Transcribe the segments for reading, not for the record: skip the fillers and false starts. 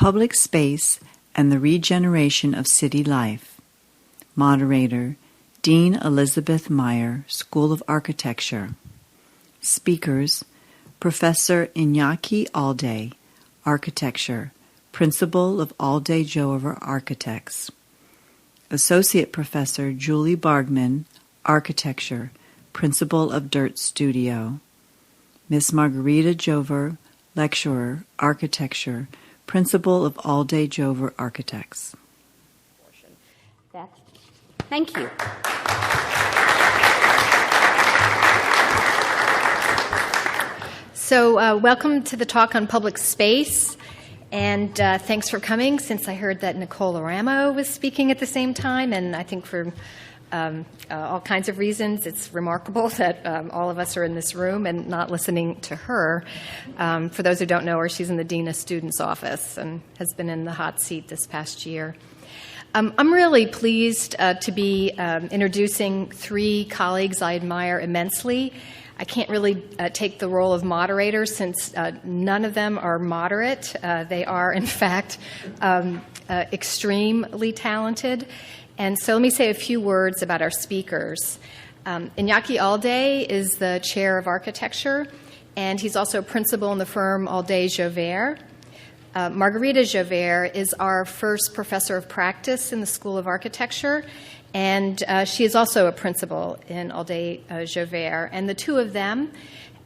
Public Space and the Regeneration of City Life. Moderator, Dean Elizabeth Meyer, School of Architecture. Speakers, Professor Iñaki Alday, Architecture, Principal of Alday Jover Architects. Associate Professor Julie Bargman, Architecture, Principal of Dirt Studio. Miss Margarita Jover, Lecturer, Architecture, Principal of Alday Jover Architects. Thank you. So welcome to the talk on public space, and thanks for coming, since I heard that Nicole Aramo was speaking at the same time, and I think for all kinds of reasons it's remarkable that all of us are in this room and not listening to her. For those who don't know her, she's in the Dean of Students office and has been in the hot seat this past year. I'm really pleased to be introducing three colleagues I admire immensely. I can't really take the role of moderator since none of them are moderate. They are, in fact, extremely talented. And so let me say a few words about our speakers. Iñaki Alday is the chair of architecture, and he's also a principal in the firm Alday Jover. Margarita Jover is our first professor of practice in the School of Architecture, and she is also a principal in Alday Jover. And the two of them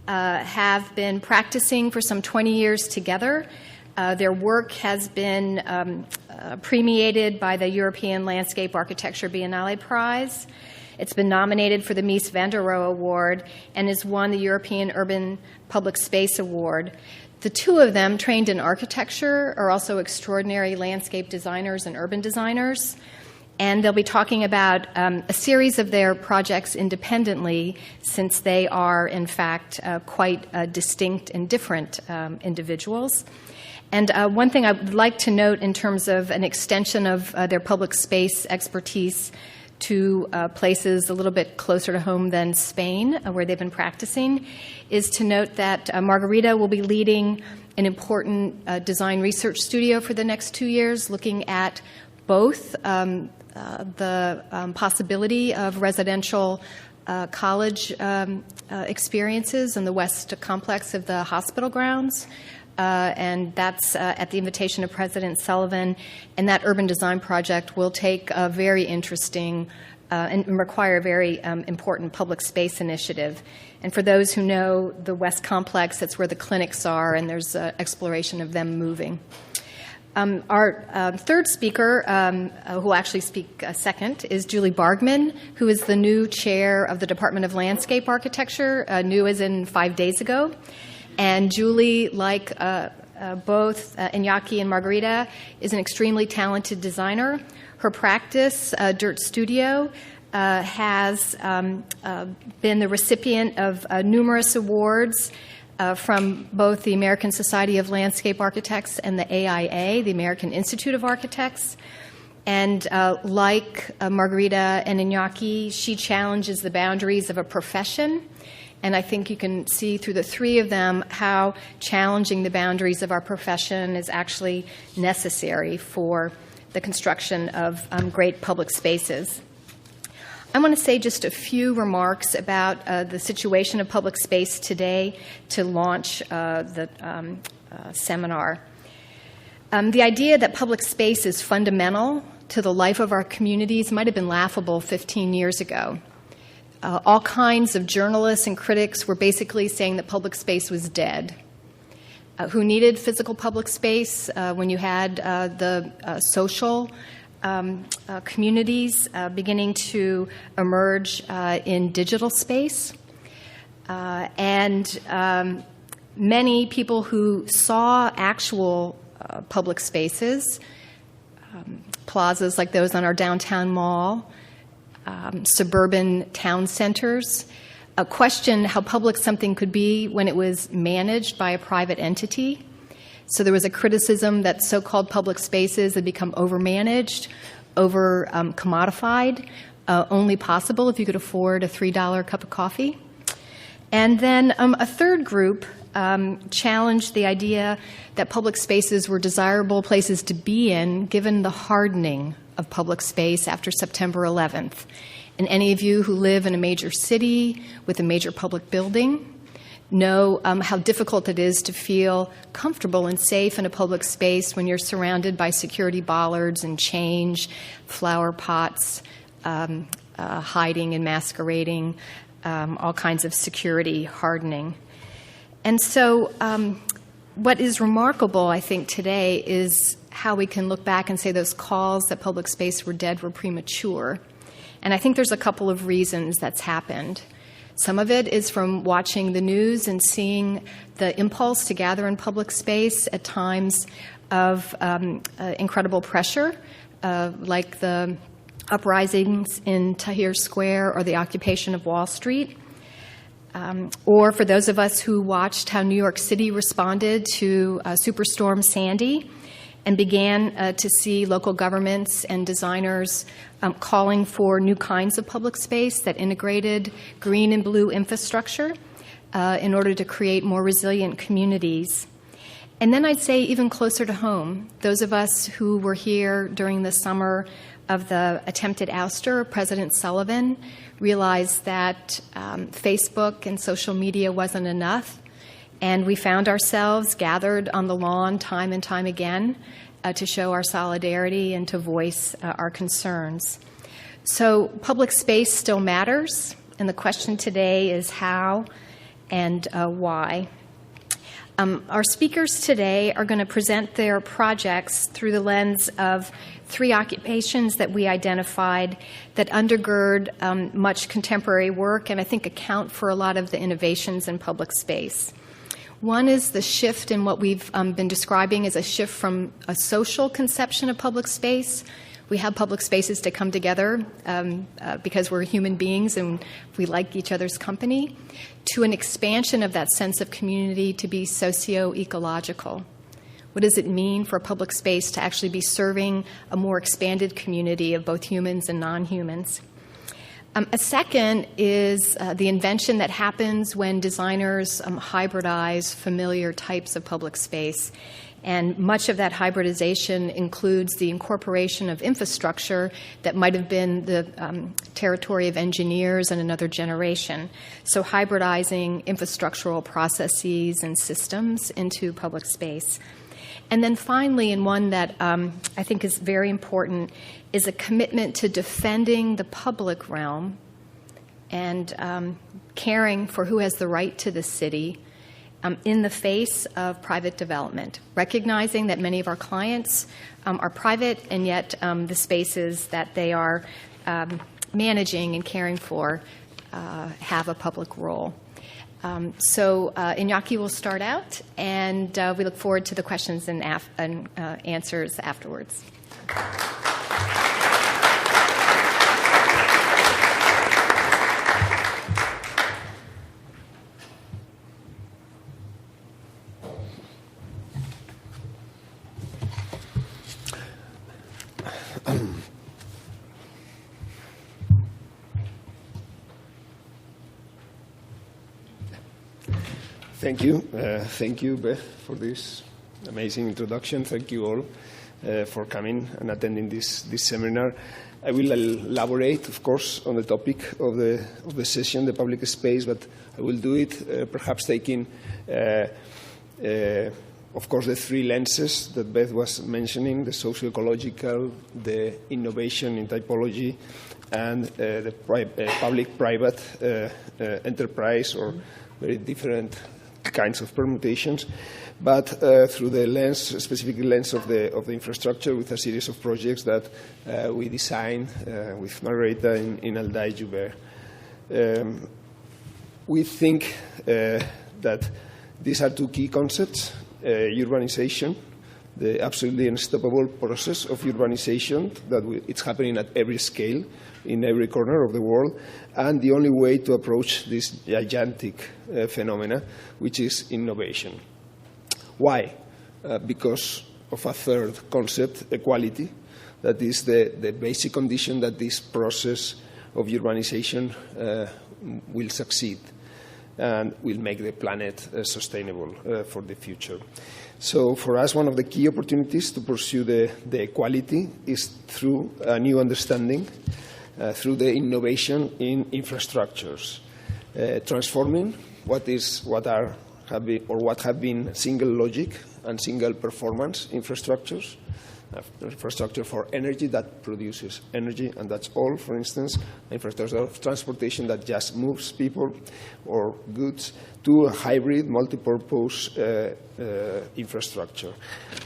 have been practicing for some 20 years together. Their work has been premiated by the European Landscape Architecture Biennale Prize. It's been nominated for the Mies van der Rohe Award and has won the European Urban Public Space Award. The two of them, trained in architecture, are also extraordinary landscape designers and urban designers. And they'll be talking about a series of their projects independently, since they are, in fact, quite distinct and different individuals. And one thing I would like to note in terms of an extension of their public space expertise to places a little bit closer to home than Spain, where they've been practicing, is to note that Margarita will be leading an important design research studio for the next 2 years, looking at both the possibility of residential college experiences in the West Complex of the hospital grounds, and that's at the invitation of President Sullivan. And that urban design project will take a very interesting and require a very important public space initiative. And for those who know the West Complex, that's where the clinics are, and there's exploration of them moving. Our third speaker, who will actually speak second, is Julie Bargman, who is the new chair of the Department of Landscape Architecture, new as in 5 days ago. And Julie, like both Iñaki and Margarita, is an extremely talented designer. Her practice, Dirt Studio, has been the recipient of numerous awards from both the American Society of Landscape Architects and the AIA, the American Institute of Architects. And like Margarita and Iñaki, she challenges the boundaries of a profession. And I think you can see through the three of them how challenging the boundaries of our profession is actually necessary for the construction of great public spaces. I want to say just a few remarks about the situation of public space today to launch the seminar. The idea that public space is fundamental to the life of our communities might have been laughable 15 years ago. All kinds of journalists and critics were basically saying that public space was dead. Who needed physical public space when you had the social communities beginning to emerge in digital space? And many people who saw actual public spaces, plazas like those on our downtown mall, suburban town centers, questioned how public something could be when it was managed by a private entity. So there was a criticism that so-called public spaces had become overmanaged, commodified, only possible if you could afford a $3 cup of coffee. And then a third group challenged the idea that public spaces were desirable places to be in given the hardening of public space after September 11th. And any of you who live in a major city with a major public building know how difficult it is to feel comfortable and safe in a public space when you're surrounded by security bollards and change, flower pots, hiding and masquerading, all kinds of security hardening. And so what is remarkable, I think, today is how we can look back and say those calls that public space were dead were premature. And I think there's a couple of reasons that's happened. Some of it is from watching the news and seeing the impulse to gather in public space at times of incredible pressure, like the uprisings in Tahrir Square or the occupation of Wall Street. Or for those of us who watched how New York City responded to Superstorm Sandy and began to see local governments and designers calling for new kinds of public space that integrated green and blue infrastructure in order to create more resilient communities. And then I'd say even closer to home, those of us who were here during the summer of the attempted ouster of President Sullivan realized that Facebook and social media wasn't enough, and we found ourselves gathered on the lawn time and time again to show our solidarity and to voice our concerns. So public space still matters, and the question today is how and why. Our speakers today are going to present their projects through the lens of 3 occupations that we identified that undergird much contemporary work and I think account for a lot of the innovations in public space. One is the shift in what we've been describing as a shift from a social conception of public space. We have public spaces to come together because we're human beings and we like each other's company, to an expansion of that sense of community to be socio-ecological. What does it mean for a public space to actually be serving a more expanded community of both humans and non-humans? A second is the invention that happens when designers hybridize familiar types of public space. And much of that hybridization includes the incorporation of infrastructure that might have been the territory of engineers in another generation. So hybridizing infrastructural processes and systems into public space. And then finally, and one that I think is very important, is a commitment to defending the public realm and caring for who has the right to the city in the face of private development, recognizing that many of our clients are private and yet the spaces that they are managing and caring for have a public role. So Iñaki will start out, and we look forward to the questions and answers afterwards. Thank you. Thank you, Beth, for this amazing introduction. Thank you all for coming and attending this seminar. I will elaborate, of course, on the topic of the session, the public space, but I will do it perhaps taking, of course, the 3 lenses that Beth was mentioning, the socio-ecological, the innovation in typology, and the public-private enterprise, or very different kinds of permutations, but through the lens, specific lens of the infrastructure, with a series of projects that we designed with Margarita in Aldaï Joubert. We think that these are 2 key concepts: urbanization, the absolutely unstoppable process of urbanization it's happening at every scale, in every corner of the world, and the only way to approach this gigantic phenomena, which is innovation. Why? Because of a third concept, equality, that is the basic condition that this process of urbanization will succeed. and will make the planet sustainable for the future. So for us, one of the key opportunities to pursue the equality is through a new understanding, through the innovation in infrastructures, transforming what have been single logic and single performance infrastructures, infrastructure for energy that produces energy, and that's all, for instance, infrastructure of transportation that just moves people or goods, to a hybrid, multi-purpose infrastructure.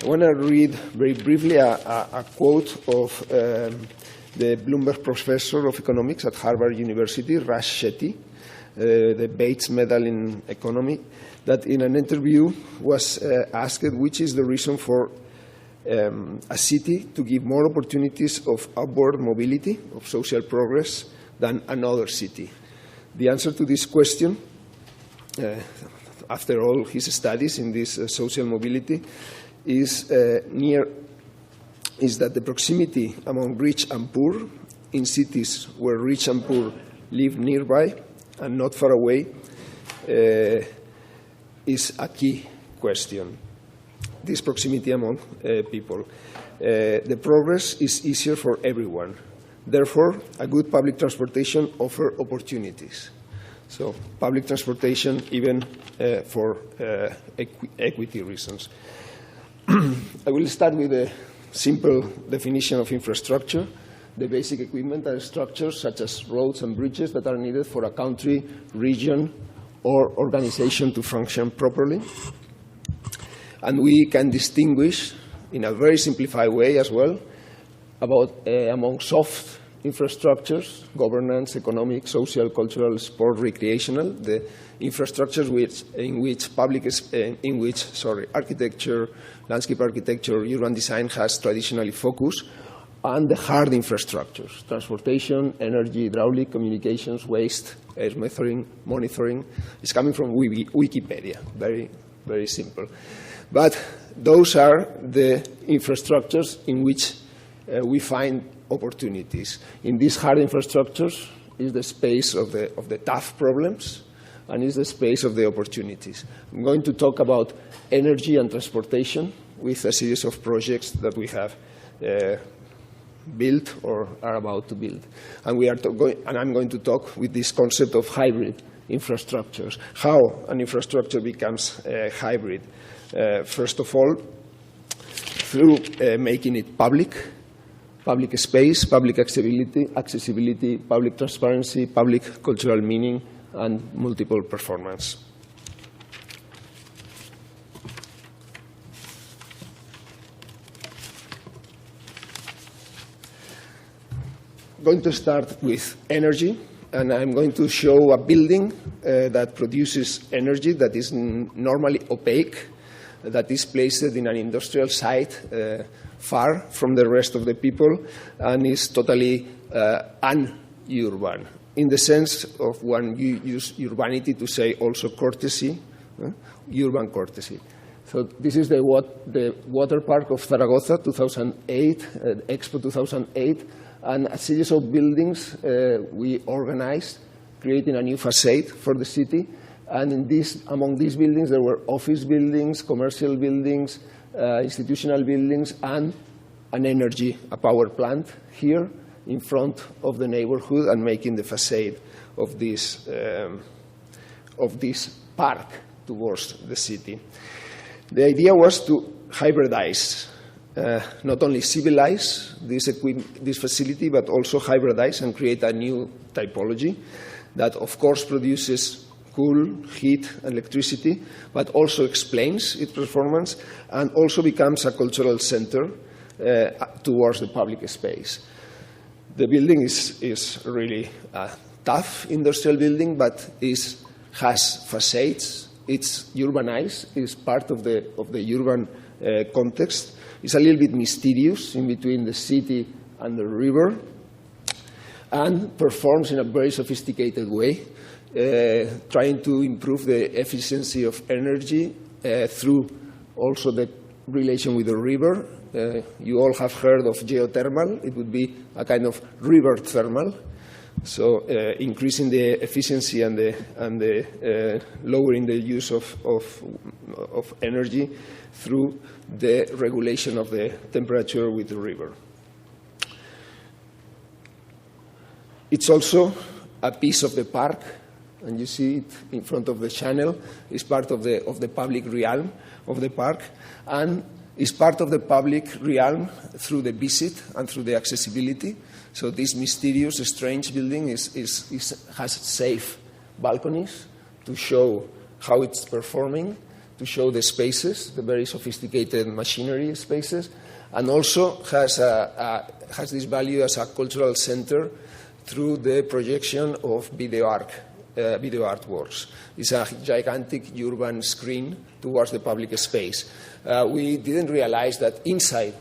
I want to read very briefly a quote of the Bloomberg professor of economics at Harvard University, Raj Shetty, the Bates Medal in Economy, that in an interview was asked which is the reason for a city to give more opportunities of upward mobility, of social progress, than another city. The answer to this question, after all his studies in this social mobility, is that the proximity among rich and poor in cities where rich and poor live nearby and not far away is a key question. This proximity among people. The progress is easier for everyone. Therefore, a good public transportation offers opportunities. So, public transportation even for equity reasons. I will start with a simple definition of infrastructure. The basic equipment and structures such as roads and bridges that are needed for a country, region, or organization to function properly. And we can distinguish in a very simplified way as well about among soft infrastructures, governance, economic, social, cultural, sport, recreational, the infrastructures in which architecture, landscape architecture, urban design has traditionally focused, and the hard infrastructures, transportation, energy, hydraulic, communications, waste, air monitoring. It's coming from Wikipedia, very, very simple. But those are the infrastructures in which we find opportunities. In these hard infrastructures is the space of the tough problems and is the space of the opportunities. I'm going to talk about energy and transportation with a series of projects that we have built or are about to build. And I'm going to talk with this concept of hybrid infrastructures, how an infrastructure becomes hybrid. First of all, through making it public space, public accessibility, public transparency, public cultural meaning, and multiple performance. I'm going to start with energy, and I'm going to show a building that produces energy that is normally opaque, that is placed in an industrial site far from the rest of the people and is totally un-urban, in the sense of when you use urbanity to say also courtesy, urban courtesy. So this is the water park of Zaragoza, 2008, Expo 2008, and a series of buildings we organized, creating a new facade for the city. And among these buildings, there were office buildings, commercial buildings, institutional buildings, and a power plant here in front of the neighborhood and making the facade of this park towards the city. The idea was to hybridize, not only civilize this facility, but also hybridize and create a new typology that, of course, produces cool, heat, electricity, but also explains its performance and also becomes a cultural center towards the public space. The building is really a tough industrial building, but has facades. It's urbanized. It's part of the urban context. It's a little bit mysterious in between the city and the river, and performs in a very sophisticated way, trying to improve the efficiency of energy through also the relation with the river. You all have heard of geothermal. It would be a kind of river thermal, So increasing the efficiency and the lowering the use of energy through the regulation of the temperature with the river. It's also a piece of the park, and you see it in front of the channel. It's part of the public realm of the park, and is part of the public realm through the visit and through the accessibility. So this mysterious, strange building has safe balconies to show how it's performing, to show the spaces, the very sophisticated machinery spaces, and also has this value as a cultural center through the projection of video artworks. It's a gigantic urban screen towards the public space. We didn't realize that inside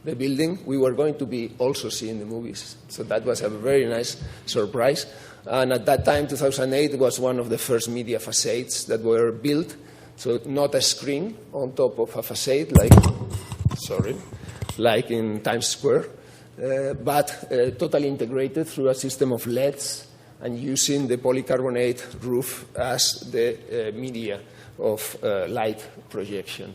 the building we were going to be also seeing the movies. So that was a very nice surprise. And at that time, 2008, it was one of the first media facades that were built. So not a screen on top of a facade like in Times Square, but totally integrated through a system of LEDs and using the polycarbonate roof as the media of light projection.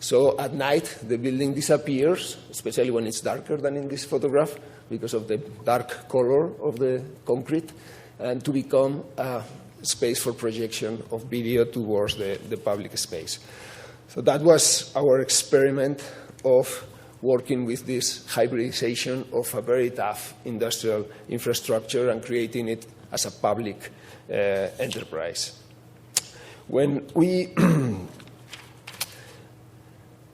So at night, the building disappears, especially when it's darker than in this photograph, because of the dark color of the concrete, and to become a space for projection of video towards the public space. So that was our experiment of working with this hybridization of a very tough industrial infrastructure and creating it as a public enterprise. When we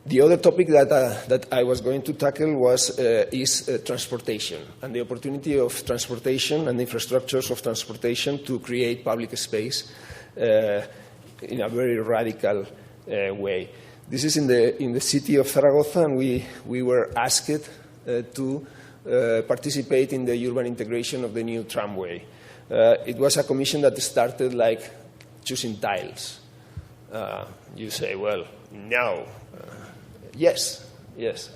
the other topic that I was going to tackle is transportation and the opportunity of transportation and the infrastructures of transportation to create public space in a very radical way. This is in the city of Zaragoza, and we were asked to participate in the urban integration of the new tramway. It was a commission that started like choosing tiles. You say, well, no. Yes,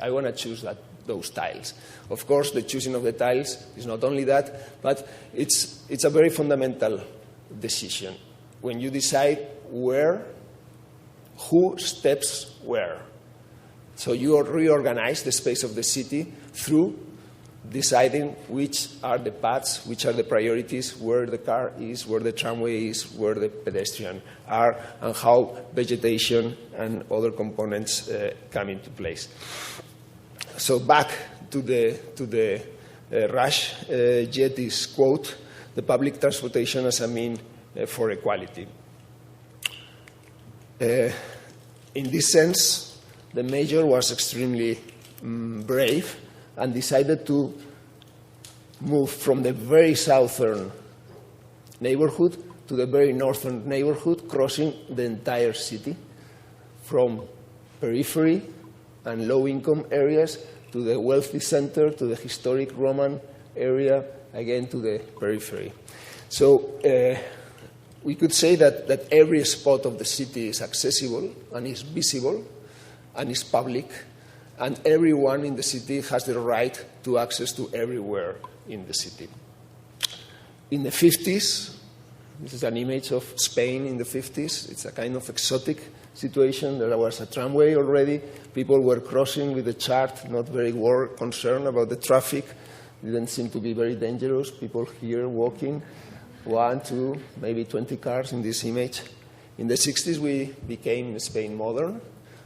I want to choose those tiles. Of course, the choosing of the tiles is not only that, but it's a very fundamental decision. When you decide who steps where. So you reorganize the space of the city through deciding which are the paths, which are the priorities, where the car is, where the tramway is, where the pedestrian are, and how vegetation and other components come into place. So back to the Rush Jetty's quote, the public transportation as a mean for equality. In this sense, the mayor was extremely brave and decided to move from the very southern neighborhood to the very northern neighborhood, crossing the entire city from periphery and low-income areas to the wealthy center, to the historic Roman area, again to the periphery. So we could say that every spot of the city is accessible and is visible and is public, and everyone in the city has the right to access to everywhere in the city. In the 50s, this is an image of Spain in the 50s. It's a kind of exotic situation. There was a tramway already. People were crossing with a chart, not very concerned about the traffic. It didn't seem to be very dangerous. People here walking, 1, 2, maybe 20 cars in this image. In the 60s, we became in Spain modern.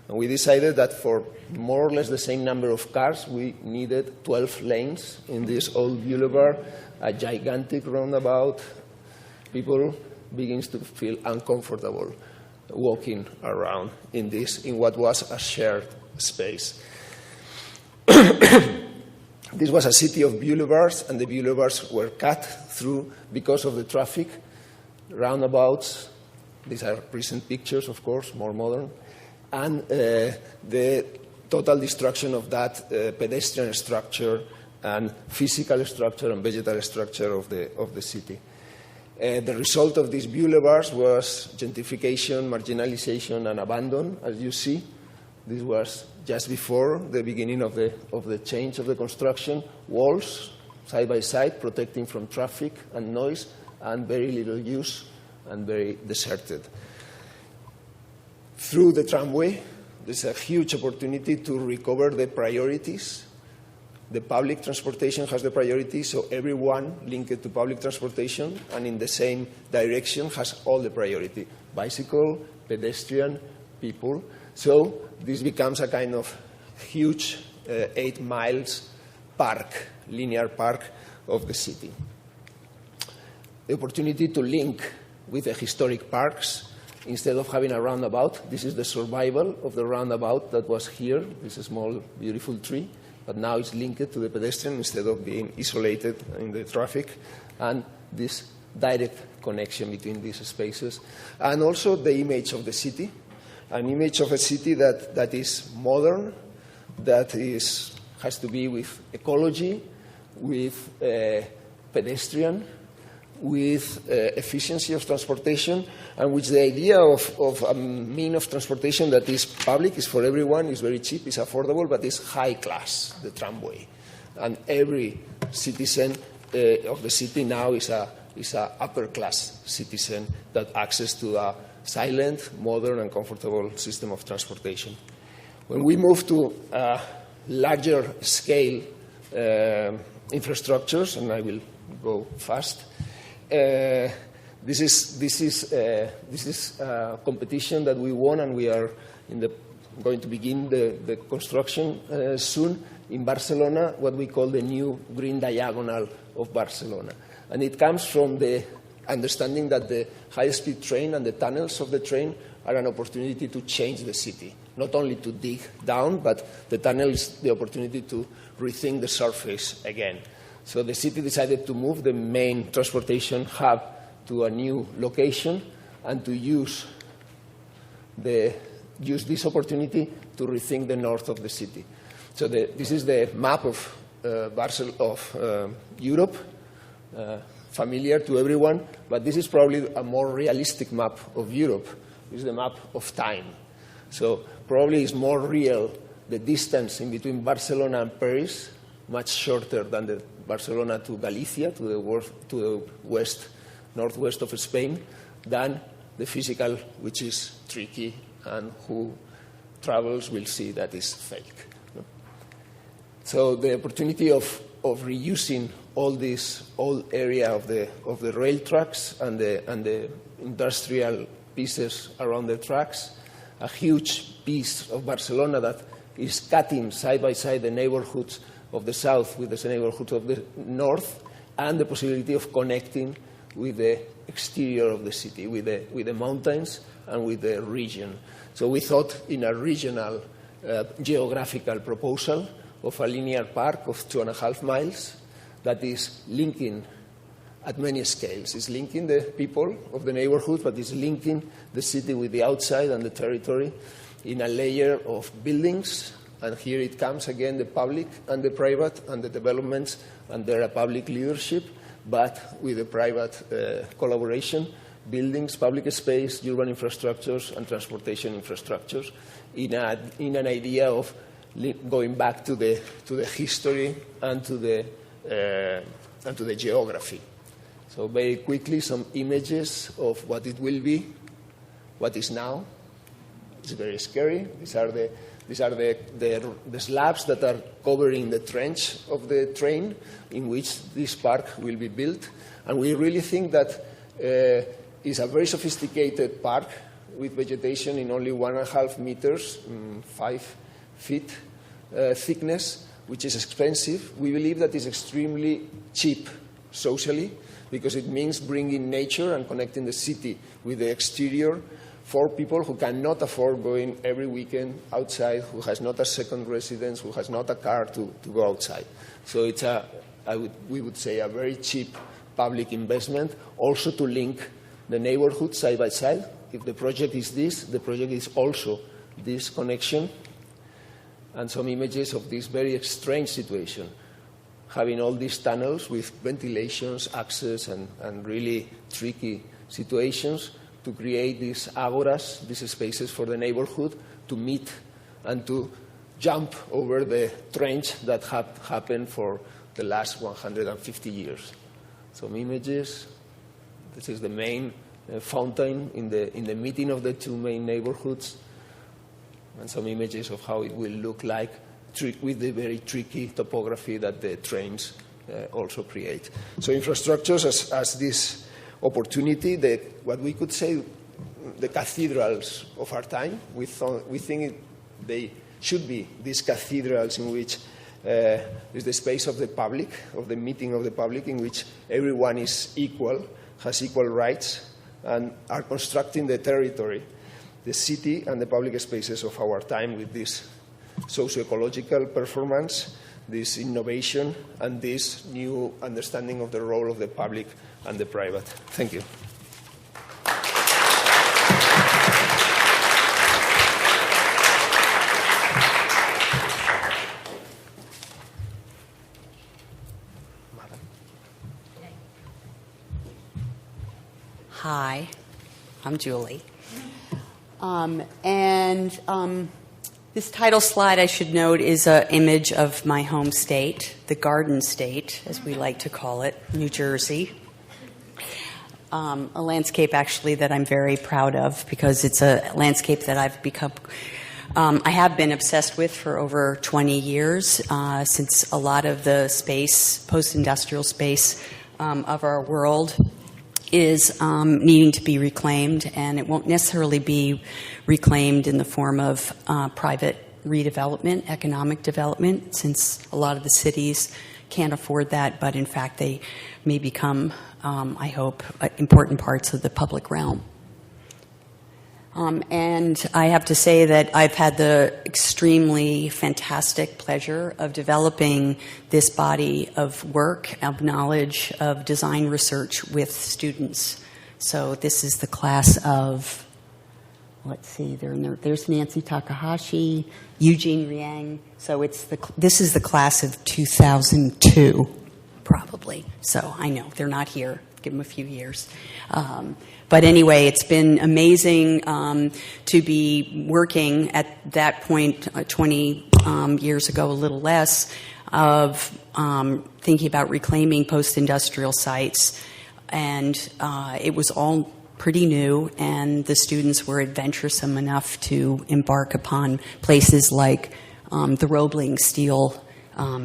And we decided that for more or less the same number of cars, we needed 12 lanes in this old boulevard, a gigantic roundabout. People begins to feel uncomfortable walking around in what was a shared space. This was a city of boulevards, and the boulevards were cut through because of the traffic, roundabouts. These are recent pictures, of course, more modern. And the total destruction of that pedestrian structure and physical structure and vegetal structure of the city. The result of these boulevards was gentrification, marginalization, and abandon, as you see. This was just before the beginning of the change of the construction. Walls side by side, protecting from traffic and noise, and very little use and very deserted. Through the tramway, there's a huge opportunity to recover the priorities. The public transportation has the priority, so everyone linked to public transportation and in the same direction has all the priority. Bicycle, pedestrian, people. So this becomes a kind of huge 8 miles park, linear park of the city. The opportunity to link with the historic parks instead of having a roundabout. This is the survival of the roundabout that was here, this small, beautiful tree, but now it's linked to the pedestrian instead of being isolated in the traffic, and this direct connection between these spaces. And also the image of the city, an image of a city that is modern, that has to be with ecology, with pedestrian, with efficiency of transportation, and with the idea of a mean of transportation that is public, is for everyone, is very cheap, is affordable, but is high class, the tramway. And every citizen of the city now is a upper class citizen that access to a silent, modern, and comfortable system of transportation. When we move to larger scale infrastructures, and I will go fast, this is a competition that we won, and we are going to begin the construction soon in Barcelona, what we call the new green diagonal of Barcelona. And it comes from the understanding that the high-speed train and the tunnels of the train are an opportunity to change the city, not only to dig down, but the tunnel is the opportunity to rethink the surface again. So the city decided to move the main transportation hub to a new location and to use this opportunity to rethink the north of the city. So this is the map of Europe, familiar to everyone, but this is probably a more realistic map of Europe. This is the map of time. So probably it's more real, the distance in between Barcelona and Paris, much shorter than the Barcelona to Galicia, to the west, northwest of Spain, than the physical, which is tricky, and who travels will see that is fake. So the opportunity of reusing all this old area of the rail tracks and the industrial pieces around the tracks, a huge piece of Barcelona that is cutting side by side the neighborhoods of the south with the neighborhoods of the north, and the possibility of connecting with the exterior of the city, with the mountains and with the region. So we thought in a regional geographical proposal of a linear park of 2.5 miles that is linking at many scales. It's linking the people of the neighborhood, but it's linking the city with the outside and the territory in a layer of buildings. And here it comes again, the public and the private and the developments under a public leadership, but with a private collaboration, buildings, public space, urban infrastructures, and transportation infrastructures in an idea of going back to the history and to the geography. So very quickly, some images of what it will be, what is now. It's very scary. These are the slabs that are covering the trench of the train in which this park will be built. And we really think that it's a very sophisticated park with vegetation in only 1.5 meters, 5 feet thickness, which is expensive. We believe that it's extremely cheap socially, because it means bringing nature and connecting the city with the exterior for people who cannot afford going every weekend outside, who has not a second residence, who has not a car to go outside. So it's we would say a very cheap public investment, also to link the neighborhood side by side. If the project is this, the project is also this connection. And some images of this very strange situation, having all these tunnels with ventilations, access, and really tricky situations to create these agoras, these spaces for the neighborhood to meet and to jump over the trench that happened for the last 150 years. Some images. This is the main fountain in the meeting of the two main neighborhoods, and some images of how it will look like with the very tricky topography that the trains also create. So infrastructures as this opportunity, what we could say, the cathedrals of our time. We think they should be these cathedrals in which is the space of the public, of the meeting of the public, in which everyone is equal, has equal rights, and are constructing the territory, the city and the public spaces of our time with this socio-ecological performance, this innovation, and this new understanding of the role of the public and the private. Thank you. Hi, I'm Julie. This title slide, I should note, is an image of my home state, the Garden State, as we like to call it, New Jersey. A landscape, actually, that I'm very proud of because it's a landscape that I have been obsessed with for over 20 years, since a lot of the space, post-industrial space of our world is needing to be reclaimed, and it won't necessarily be reclaimed in the form of private redevelopment, economic development, since a lot of the cities can't afford that, but in fact they may become, I hope, important parts of the public realm. And I have to say that I've had the extremely fantastic pleasure of developing this body of work, of knowledge, of design research with students. So this is the class of, let's see, there's Nancy Takahashi, Eugene Riang. So this is the class of 2002, probably. So I know they're not here. Give them a few years. But anyway, it's been amazing to be working at that point 20 years ago, a little less, of thinking about reclaiming post-industrial sites. And it was all pretty new, and the students were adventuresome enough to embark upon places like the Roebling Steel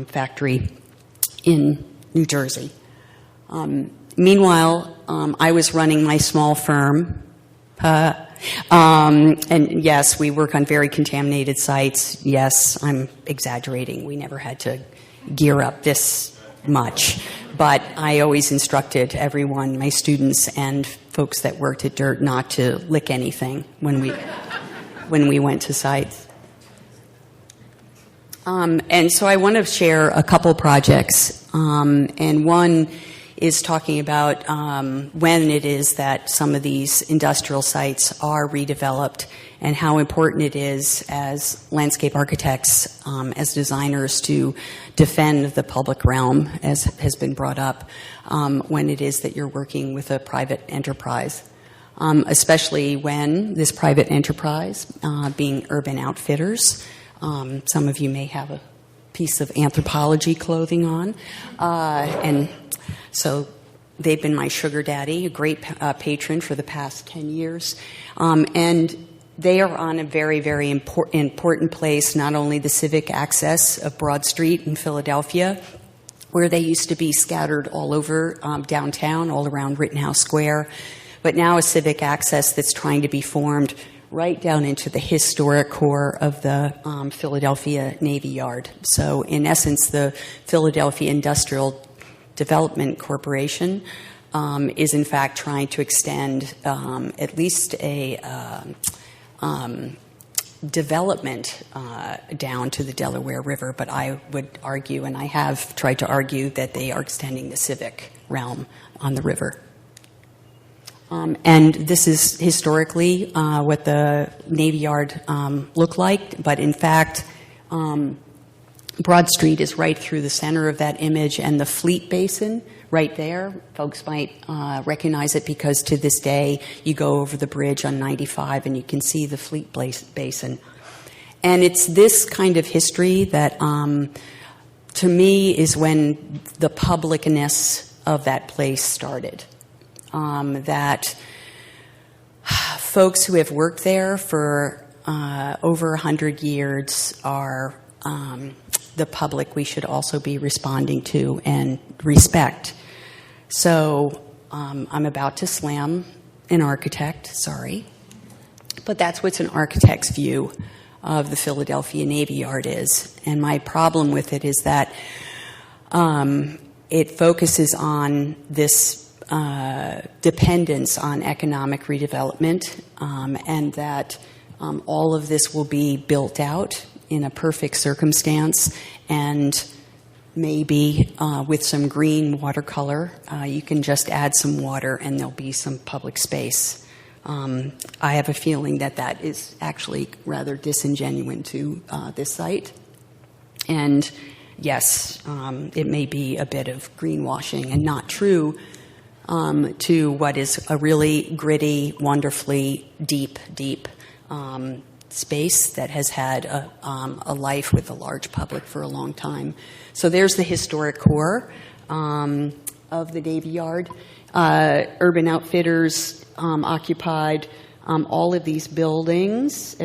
factory in New Jersey. Meanwhile, I was running my small firm, and yes, we work on very contaminated sites. Yes, I'm exaggerating. We never had to gear up this much, but I always instructed everyone, my students and folks that worked at DIRT, not to lick anything when we went to sites. And so I want to share a couple projects, and one is talking about when it is that some of these industrial sites are redeveloped and how important it is as landscape architects, as designers, to defend the public realm, as has been brought up, when it is that you're working with a private enterprise. Especially when this private enterprise, being Urban Outfitters, some of you may have a piece of anthropology clothing on, and so they've been my sugar daddy, a great patron for the past 10 years. And they are on a very, very important place, not only the civic access of Broad Street in Philadelphia, where they used to be scattered all over downtown, all around Rittenhouse Square, but now a civic access that's trying to be formed right down into the historic core of the Philadelphia Navy Yard. So in essence, the Philadelphia Industrial Development Corporation is in fact trying to extend at least a development down to the Delaware River, but I would argue, and I have tried to argue, that they are extending the civic realm on the river. And this is historically what the Navy Yard looked like, but in fact, Broad Street is right through the center of that image, and the Fleet Basin right there, folks might recognize it because to this day you go over the bridge on 95 and you can see the Fleet Basin. And it's this kind of history that to me, is when the publicness of that place started. That folks who have worked there for over 100 years are the public we should also be responding to and respect. So I'm about to slam an architect, sorry. But that's what an architect's view of the Philadelphia Navy Yard is. And my problem with it is that it focuses on this dependence on economic redevelopment, and that all of this will be built out in a perfect circumstance, and maybe with some green watercolor, you can just add some water and there'll be some public space. I have a feeling that that is actually rather disingenuous to this site. And yes, it may be a bit of greenwashing and not true to what is a really gritty, wonderfully deep space that has had a life with a large public for a long time. So there's the historic core of the Navy Yard. Urban Outfitters occupied all of these buildings.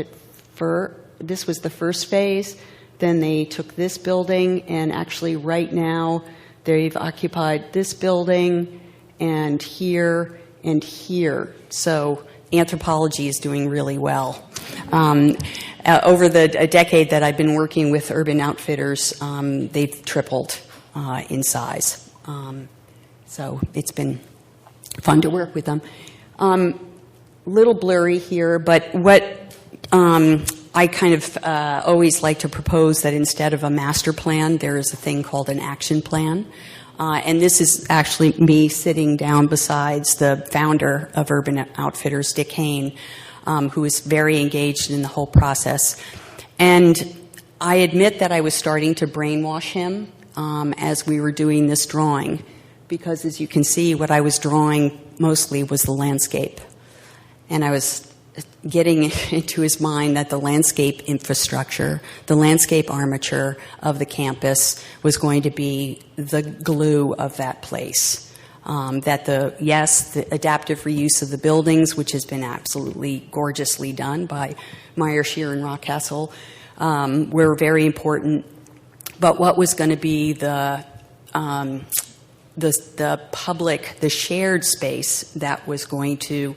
This was the first phase. Then they took this building, and actually right now they've occupied this building and here and here. So anthropology is doing really well. Over the decade that I've been working with Urban Outfitters, they've tripled in size. So it's been fun to work with them. Little blurry here, but what I kind of always like to propose that instead of a master plan, there is a thing called an action plan. And this is actually me sitting down besides the founder of Urban Outfitters, Dick Hayne, who is very engaged in the whole process. And I admit that I was starting to brainwash him as we were doing this drawing, because as you can see, what I was drawing mostly was the landscape. And I was getting into his mind that the landscape infrastructure, the landscape armature of the campus was going to be the glue of that place. That the adaptive reuse of the buildings, which has been absolutely gorgeously done by Meyer, Shear, and Rockcastle, were very important. But what was going to be the public, the shared space that was going to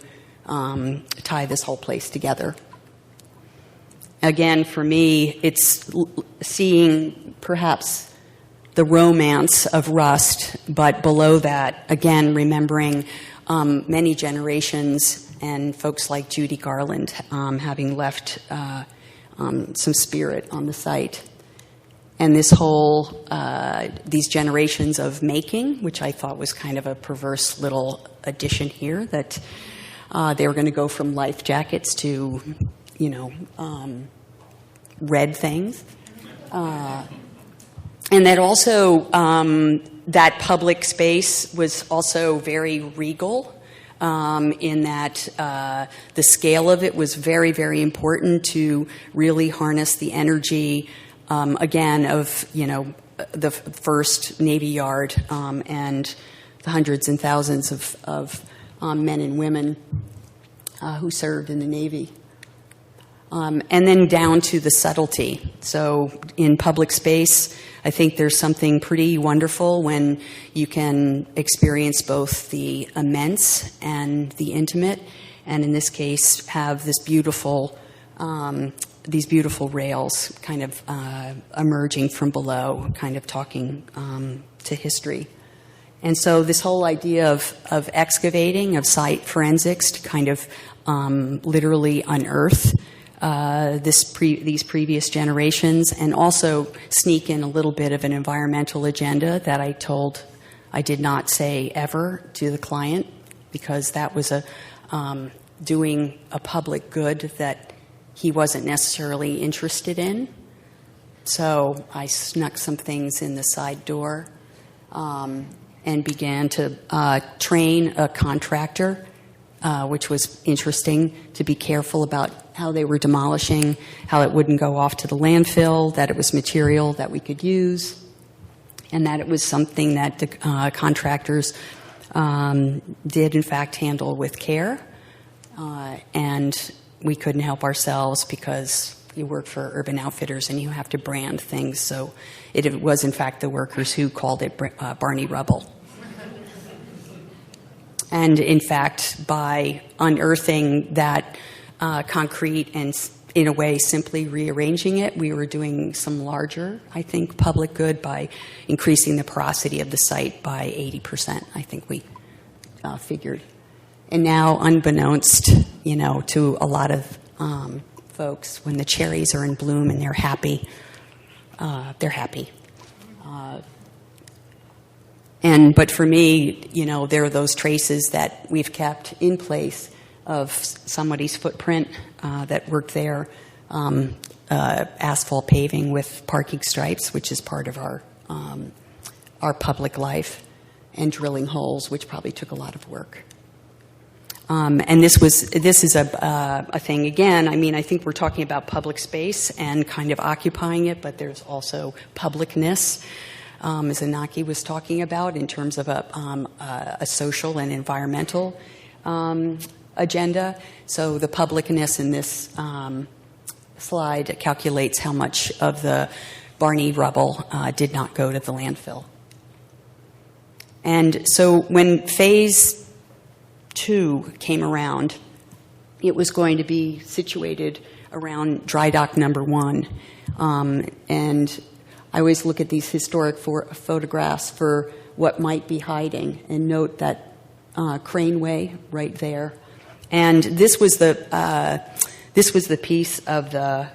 tie this whole place together? Again, for me, it's seeing perhaps the romance of Rust, but below that, again, remembering many generations and folks like Judy Garland having left some spirit on the site. And this whole, these generations of making, which I thought was kind of a perverse little addition here, that they were going to go from life jackets to, red things. And that also, that public space was also very regal, in that the scale of it was very, very important to really harness the energy, again, of, the first Navy Yard and the hundreds and thousands of men and women who served in the Navy. And then down to the subtlety. So in public space, I think there's something pretty wonderful when you can experience both the immense and the intimate, and in this case have this beautiful, these beautiful rails kind of emerging from below, kind of talking to history. And so this whole idea of excavating, of site forensics to kind of literally unearth these previous generations, and also sneak in a little bit of an environmental agenda that I did not say ever to the client, because that was doing a public good that he wasn't necessarily interested in. So I snuck some things in the side door and began to train a contractor, which was interesting, to be careful about how they were demolishing, how it wouldn't go off to the landfill, that it was material that we could use. and that it was something that the contractors did, in fact, handle with care, and we couldn't help ourselves because you work for Urban Outfitters and you have to brand things, so it was, in fact, the workers who called it Barney Rubble. And, in fact, by unearthing that concrete and, in a way, simply rearranging it, we were doing some larger, I think, public good by increasing the porosity of the site by 80%, I think we figured. And now, unbeknownst, to a lot of folks, when the cherries are in bloom and they're happy, they're happy. But for me, there are those traces that we've kept in place of somebody's footprint that worked there, asphalt paving with parking stripes, which is part of our public life, and drilling holes, which probably took a lot of work. And this is a thing, again, I think we're talking about public space and kind of occupying it, but there's also publicness, as Inaki was talking about, in terms of a social and environmental agenda. So the publicness in this slide calculates how much of the Barney rubble did not go to the landfill. And so when Phase 2 came around, it was going to be situated around dry dock number 1. And I always look at these historic photographs for what might be hiding, and note that craneway right there. And this was the piece of the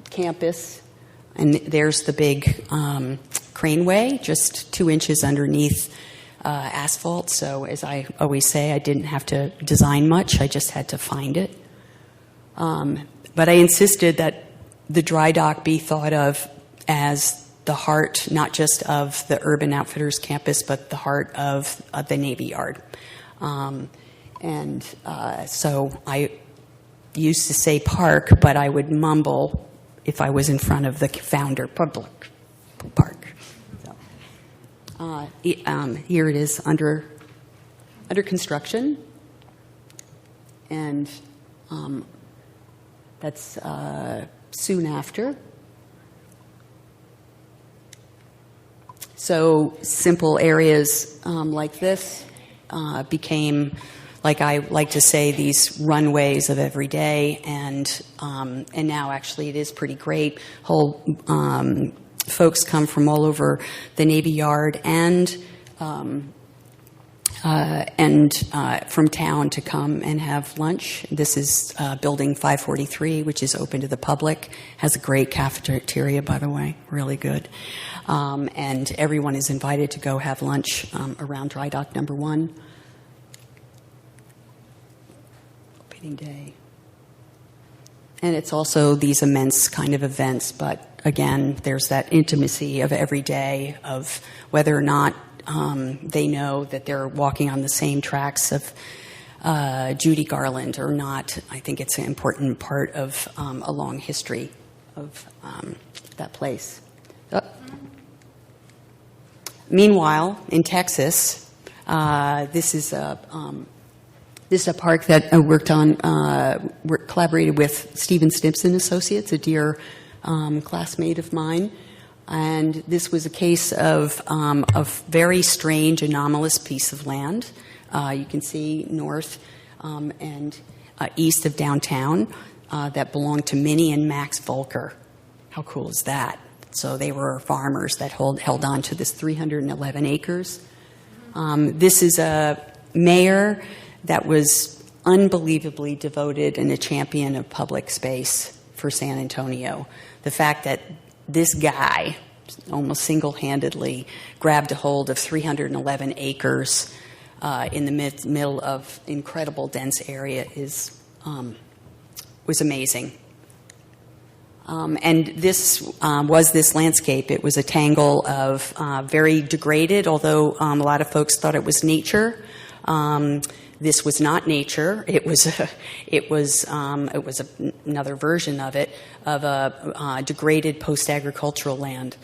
campus, and there's the big craneway, just 2 inches underneath asphalt. So as I always say, I didn't have to design much, I just had to find it. But I insisted that the dry dock be thought of as the heart, not just of the Urban Outfitters campus, but the heart of the Navy Yard. So I used to say park, but I would mumble if I was in front of the founder, public park. So, here it is under construction, and that's soon after. So simple areas like this became, like I like to say, these runways of every day, and now actually it is pretty great. Whole folks come from all over the Navy Yard and from town to come and have lunch. This is Building 543, which is open to the public. Has a great cafeteria, by the way, really good. And everyone is invited to go have lunch around dry dock number 1. Opening day. And it's also these immense kind of events, but again, there's that intimacy of every day of whether or not they know that they're walking on the same tracks of Judy Garland or not. I think it's an important part of a long history of that place. Meanwhile, in Texas, this is a park that I worked on, collaborated with Stephen Stimpson Associates, a dear classmate of mine. And this was a case of a very strange, anomalous piece of land. You can see north and east of downtown that belonged to Minnie and Max Volker. How cool is that? So they were farmers that held on to this 311 acres. This is a mayor that was unbelievably devoted and a champion of public space for San Antonio. The fact that this guy almost single-handedly grabbed a hold of 311 acres in the middle of incredible dense area was amazing. And this was this landscape. It was a tangle of very degraded, although a lot of folks thought it was nature. This was not nature. It was another version of it, of a degraded post-agricultural land.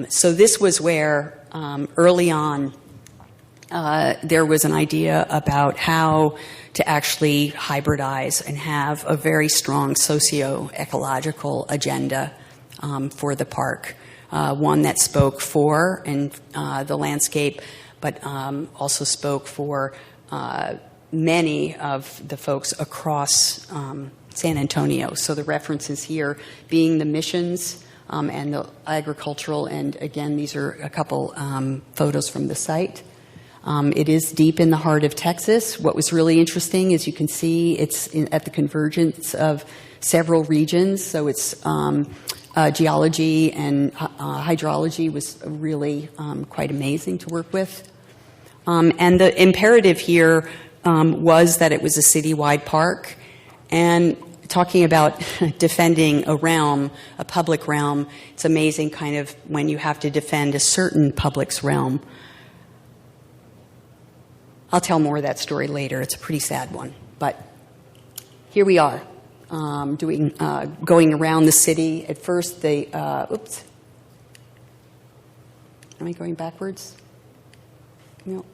So this was where early on there was an idea about how to actually hybridize and have a very strong socio-ecological agenda for the park. One that spoke for the landscape, but also spoke for many of the folks across San Antonio. So the references here being the missions and the agricultural, and again, these are a couple photos from the site. It is deep in the heart of Texas. What was really interesting is you can see it's at the convergence of several regions. So it's geology and hydrology was really quite amazing to work with. And the imperative here was that it was a citywide park. And talking about defending a realm, a public realm, it's amazing kind of when you have to defend a certain public's realm. I'll tell more of that story later. It's a pretty sad one. But here we are, going around the city. At first, oops. Am I going backwards? No.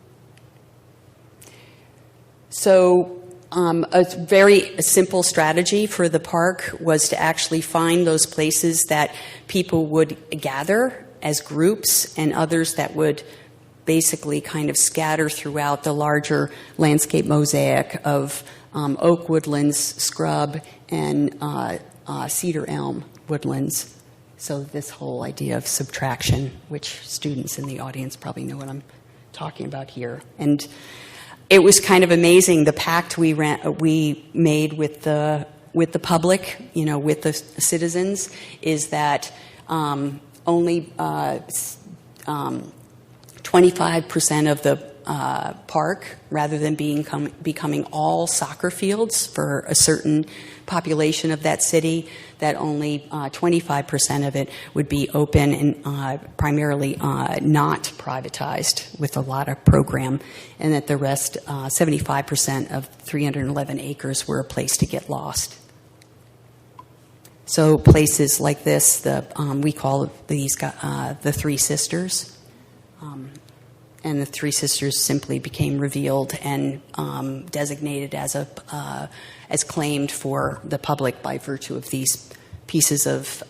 So a very simple strategy for the park was to actually find those places that people would gather as groups and others that would basically kind of scatter throughout the larger landscape mosaic of oak woodlands, scrub, and cedar elm woodlands. So this whole idea of subtraction, which students in the audience probably know what I'm talking about here. And it was kind of amazing, the pact we made with the public, with the citizens, is that only 25% of the park, rather than becoming all soccer fields for a certain population of that city, that only 25% of it would be open and primarily not privatized with a lot of program, and that the rest, 75% of 311 acres, were a place to get lost. So places like this, we call these the Three Sisters. And the Three Sisters simply became revealed and designated as claimed for the public by virtue of these pieces of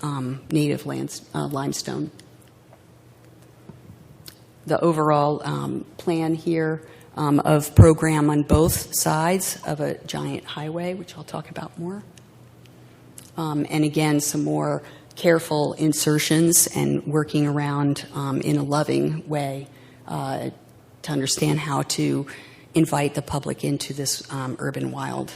native limestone. The overall plan here of program on both sides of a giant highway, which I'll talk about more. And again, some more careful insertions and working around in a loving way to understand how to invite the public into this urban wild.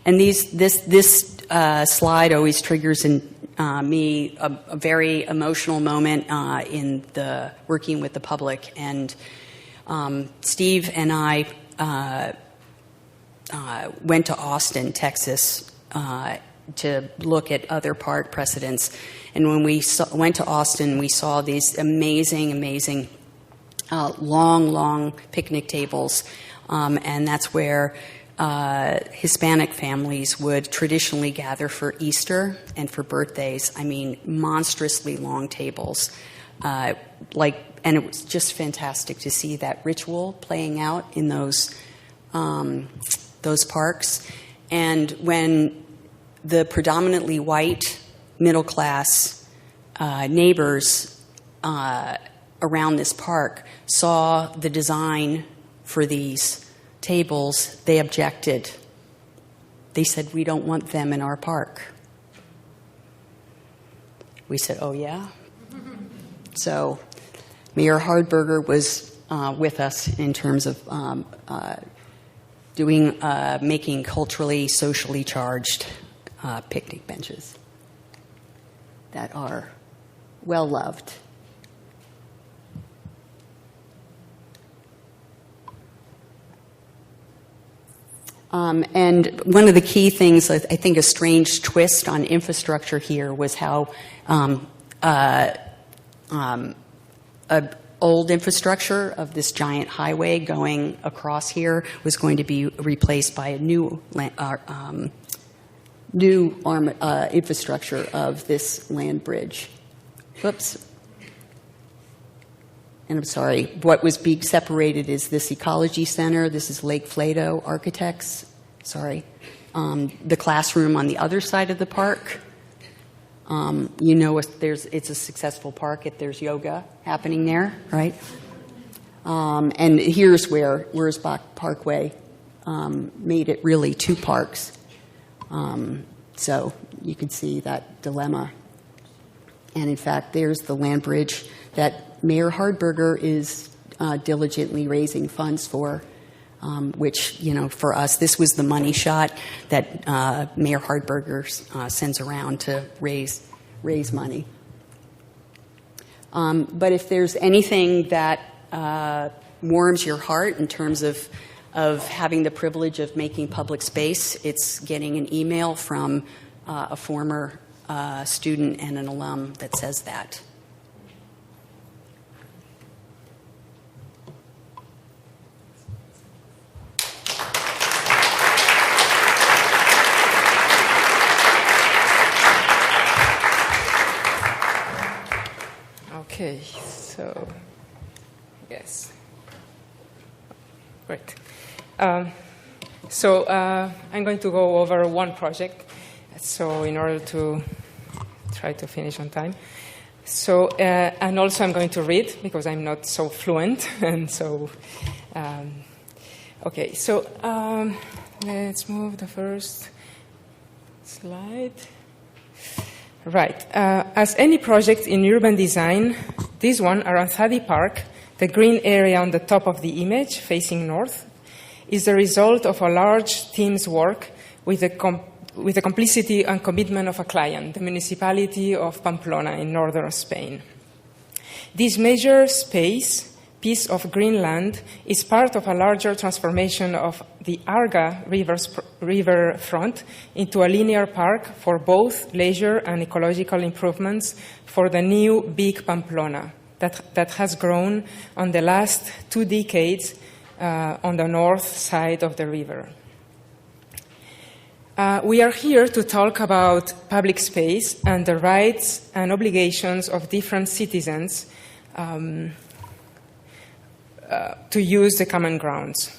And this slide always triggers in me a very emotional moment in the working with the public. And Steve and I went to Austin, Texas, to look at other park precedents. And when we went to Austin, we saw these amazing, long picnic tables. And that's where Hispanic families would traditionally gather for Easter and for birthdays. I mean, monstrously long tables. And it was just fantastic to see that ritual playing out in those parks. And when the predominantly white middle-class neighbors around this park saw the design for these tables, they objected. They said, "We don't want them in our park." We said, "Oh, yeah?" So Mayor Hardberger was with us in terms of making culturally, socially charged picnic benches that are well loved. And one of the key things, I think a strange twist on infrastructure here, was how old infrastructure of this giant highway going across here was going to be replaced by a new new infrastructure of this land bridge. Whoops. And I'm sorry, what was being separated is this ecology center. This is Lake Flato Architects. Sorry. The classroom on the other side of the park. You know, it's a successful park if there's yoga happening there, right? And here's where Wurzbach Parkway made it really two parks. So you can see that dilemma. And in fact, there's the land bridge that Mayor Hardberger is diligently raising funds for, which, you know, for us, this was the money shot that Mayor Hardberger sends around to raise money. But if there's anything that warms your heart in terms of having the privilege of making public space, it's getting an email from a former student and an alum that says that. Okay, so yes, great. So I'm going to go over one project. So in order to try to finish on time. So and also I'm going to read because I'm not so fluent, and so okay. So let's move the first slide. Right. As any project in urban design, this one around Thady Park, the green area on the top of the image facing north, is the result of a large team's work with the complicity and commitment of a client, the municipality of Pamplona in northern Spain. This major piece of green land is part of a larger transformation of the Arga river front into a linear park for both leisure and ecological improvements for the new big Pamplona that has grown on the last 2 decades on the north side of the river. We are here to talk about public space and the rights and obligations of different citizens to use the common grounds.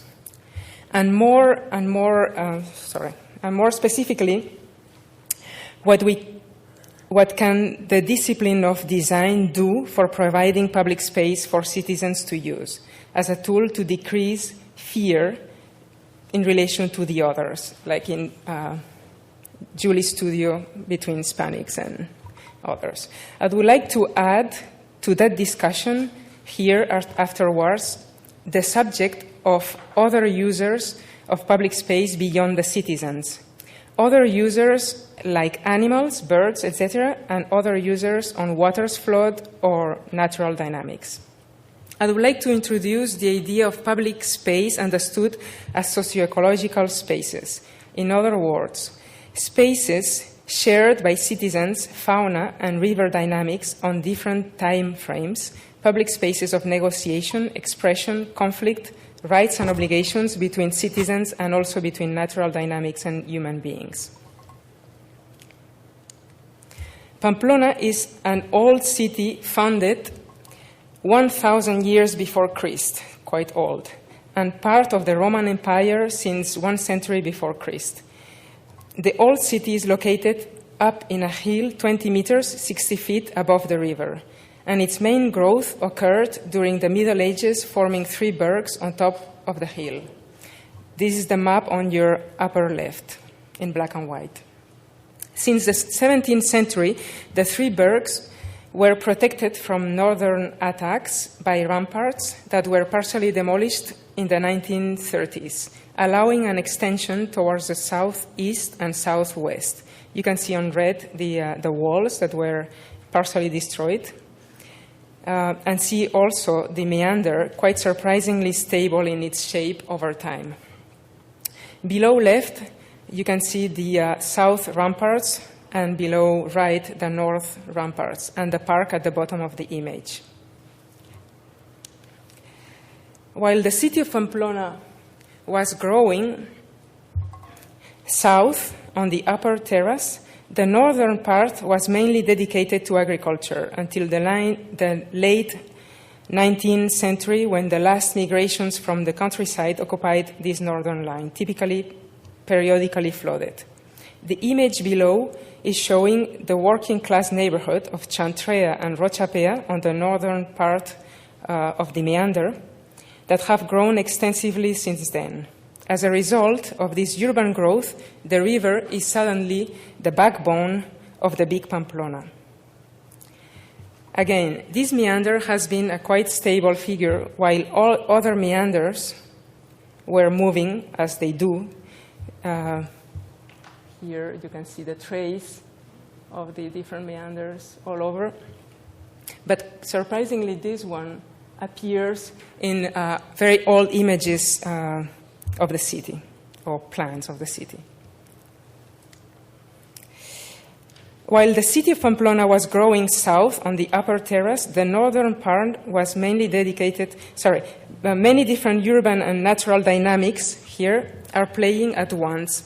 And more specifically, what can the discipline of design do for providing public space for citizens to use as a tool to decrease fear in relation to the others, like in Julie's studio between Hispanics and others. I would like to add to that discussion here afterwards the subject of other users of public space beyond the citizens. Other users like animals, birds, etc., and other users on water's flood or natural dynamics. I would like to introduce the idea of public space understood as socioecological spaces. In other words, spaces shared by citizens, fauna, and river dynamics on different time frames, public spaces of negotiation, expression, conflict, rights and obligations between citizens and also between natural dynamics and human beings. Pamplona is an old city founded 1,000 years before Christ, quite old, and part of the Roman Empire since 1 century before Christ. The old city is located up in a hill 20 meters, 60 feet above the river, and its main growth occurred during the Middle Ages, forming 3 burghs on top of the hill. This is the map on your upper left, in black and white. Since the 17th century, the 3 burghs were protected from northern attacks by ramparts that were partially demolished in the 1930s, allowing an extension towards the southeast and southwest. You can see on red the walls that were partially destroyed, and see also the meander, quite surprisingly stable in its shape over time. Below left, you can see the south ramparts, and below right, the north ramparts, and the park at the bottom of the image. While the city of Pamplona was growing south on the upper terrace, the northern part was mainly dedicated to agriculture until the late 19th century, when the last migrations from the countryside occupied this northern line, typically periodically flooded. The image below is showing the working-class neighborhood of Chantrea and Rochapea on the northern part of the meander that have grown extensively since then. As a result of this urban growth, the river is suddenly the backbone of the big Pamplona. Again, this meander has been a quite stable figure, while all other meanders were moving as they do. Here you can see the trace of the different meanders all over. But surprisingly, this one appears in very old images of the city, or plans of the city. While the city of Pamplona was growing south on the upper terrace, the northern part was mainly dedicated, many different urban and natural dynamics here are playing at once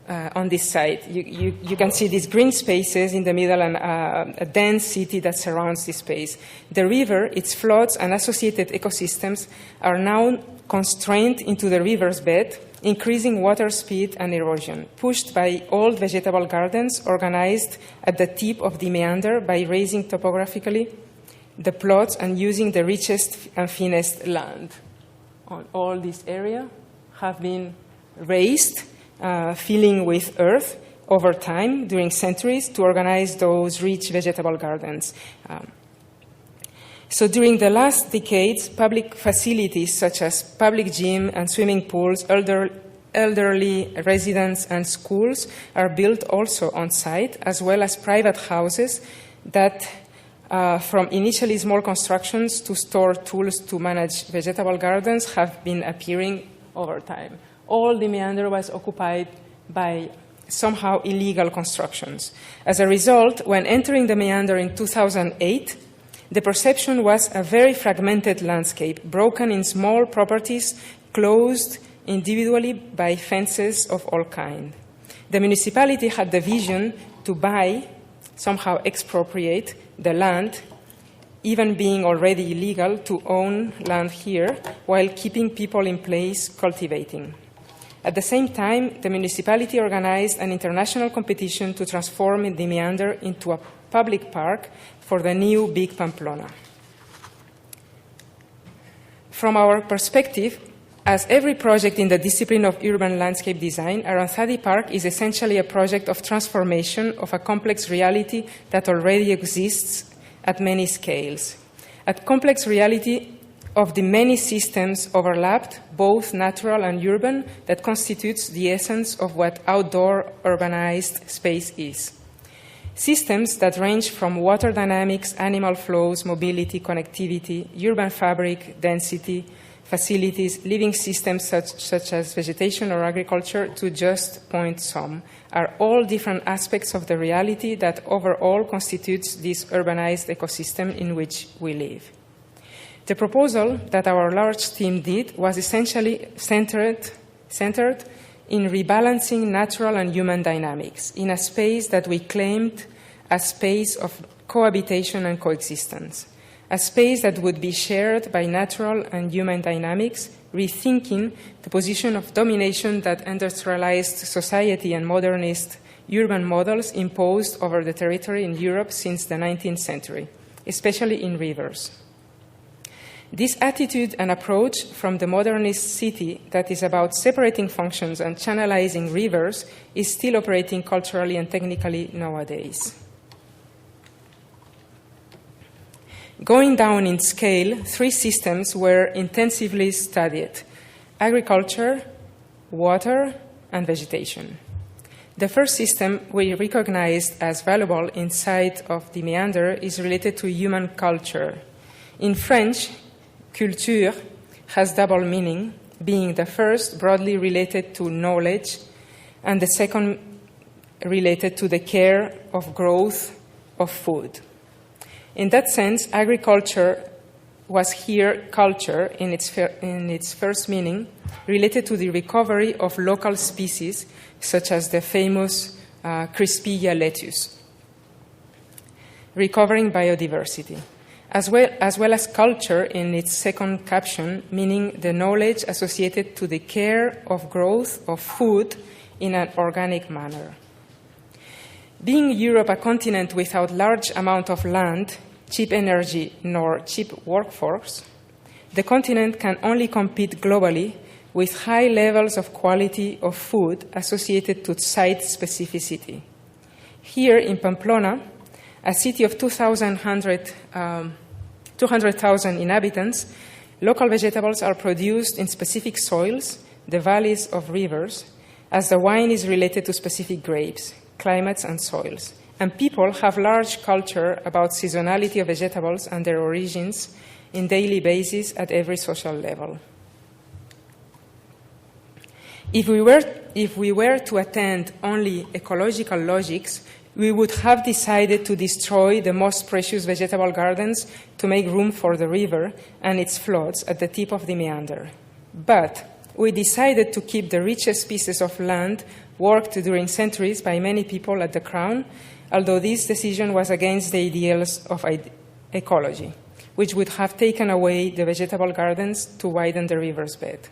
on this side. You can see these green spaces in the middle and a dense city that surrounds this space. The river, its floods, and associated ecosystems are now constrained into the river's bed, increasing water speed and erosion, pushed by old vegetable gardens organized at the tip of the meander by raising topographically the plots and using the richest and finest land. On all this area have been raised, filling with earth over time during centuries to organize those rich vegetable gardens. So during the last decades, public facilities such as public gym and swimming pools, elderly residents and schools are built also on site, as well as private houses that from initially small constructions to store tools to manage vegetable gardens have been appearing over time. All the meander was occupied by somehow illegal constructions. As a result, when entering the meander in 2008, the perception was a very fragmented landscape, broken in small properties, closed individually by fences of all kinds. The municipality had the vision to buy, somehow expropriate, the land, even being already illegal to own land here, while keeping people in place cultivating. At the same time, the municipality organized an international competition to transform the meander into a public park for the new Big Pamplona. From our perspective, as every project in the discipline of urban landscape design, Aranzadi Park is essentially a project of transformation of a complex reality that already exists at many scales. A complex reality of the many systems overlapped, both natural and urban, that constitutes the essence of what outdoor urbanized space is. Systems that range from water dynamics, animal flows, mobility, connectivity, urban fabric, density, facilities, living systems such as vegetation or agriculture, to just point some, are all different aspects of the reality that overall constitutes this urbanized ecosystem in which we live. The proposal that our large team did was essentially centered in rebalancing natural and human dynamics in a space that we claimed a space of cohabitation and coexistence, a space that would be shared by natural and human dynamics, rethinking the position of domination that industrialized society and modernist urban models imposed over the territory in Europe since the 19th century, especially in rivers. This attitude and approach from the modernist city that is about separating functions and channelizing rivers is still operating culturally and technically nowadays. Going down in scale, three systems were intensively studied: agriculture, water, and vegetation. The first system we recognized as valuable inside of the meander is related to human culture. In French, culture has double meaning, being the first broadly related to knowledge and the second related to the care of growth of food. In that sense, agriculture was here culture in its first meaning, related to the recovery of local species, such as the famous Crispilla lettuce, recovering biodiversity, as well as culture in its second caption, meaning the knowledge associated to the care of growth of food in an organic manner. Being Europe a continent without large amount of land, cheap energy, nor cheap workforce, the continent can only compete globally with high levels of quality of food associated to site specificity. Here in Pamplona, a city of 200,000 inhabitants, local vegetables are produced in specific soils, the valleys of rivers, as the wine is related to specific grapes, climates, and soils. And people have large culture about seasonality of vegetables and their origins in daily basis at every social level. If we were to attend only ecological logics, we would have decided to destroy the most precious vegetable gardens to make room for the river and its floods at the tip of the meander. But we decided to keep the richest pieces of land worked during centuries by many people at the Crown, although this decision was against the ideals of ecology, which would have taken away the vegetable gardens to widen the river's bed.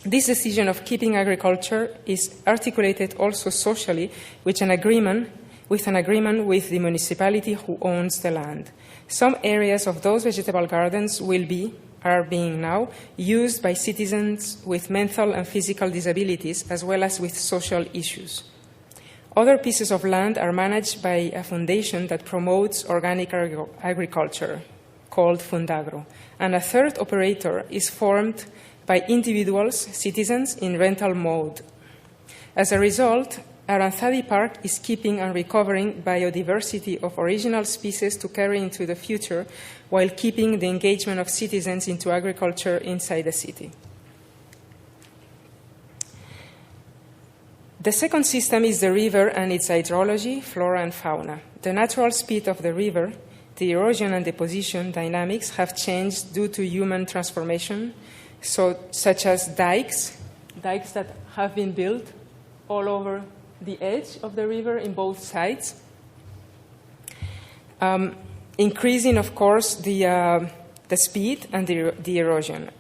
This decision of keeping agriculture is articulated also socially with an agreement with the municipality who owns the land. Some areas of those vegetable gardens are being now used by citizens with mental and physical disabilities as well as with social issues. Other pieces of land are managed by a foundation that promotes organic agriculture called Fundagro, and a third operator is formed by individuals, citizens, in rental mode. As a result, Aranzadi Park is keeping and recovering biodiversity of original species to carry into the future while keeping the engagement of citizens into agriculture inside the city. The second system is the river and its hydrology, flora and fauna. The natural speed of the river, the erosion and deposition dynamics have changed due to human transformation, such as dikes that have been built all over the edge of the river in both sides, increasing, of course, the speed and the erosion.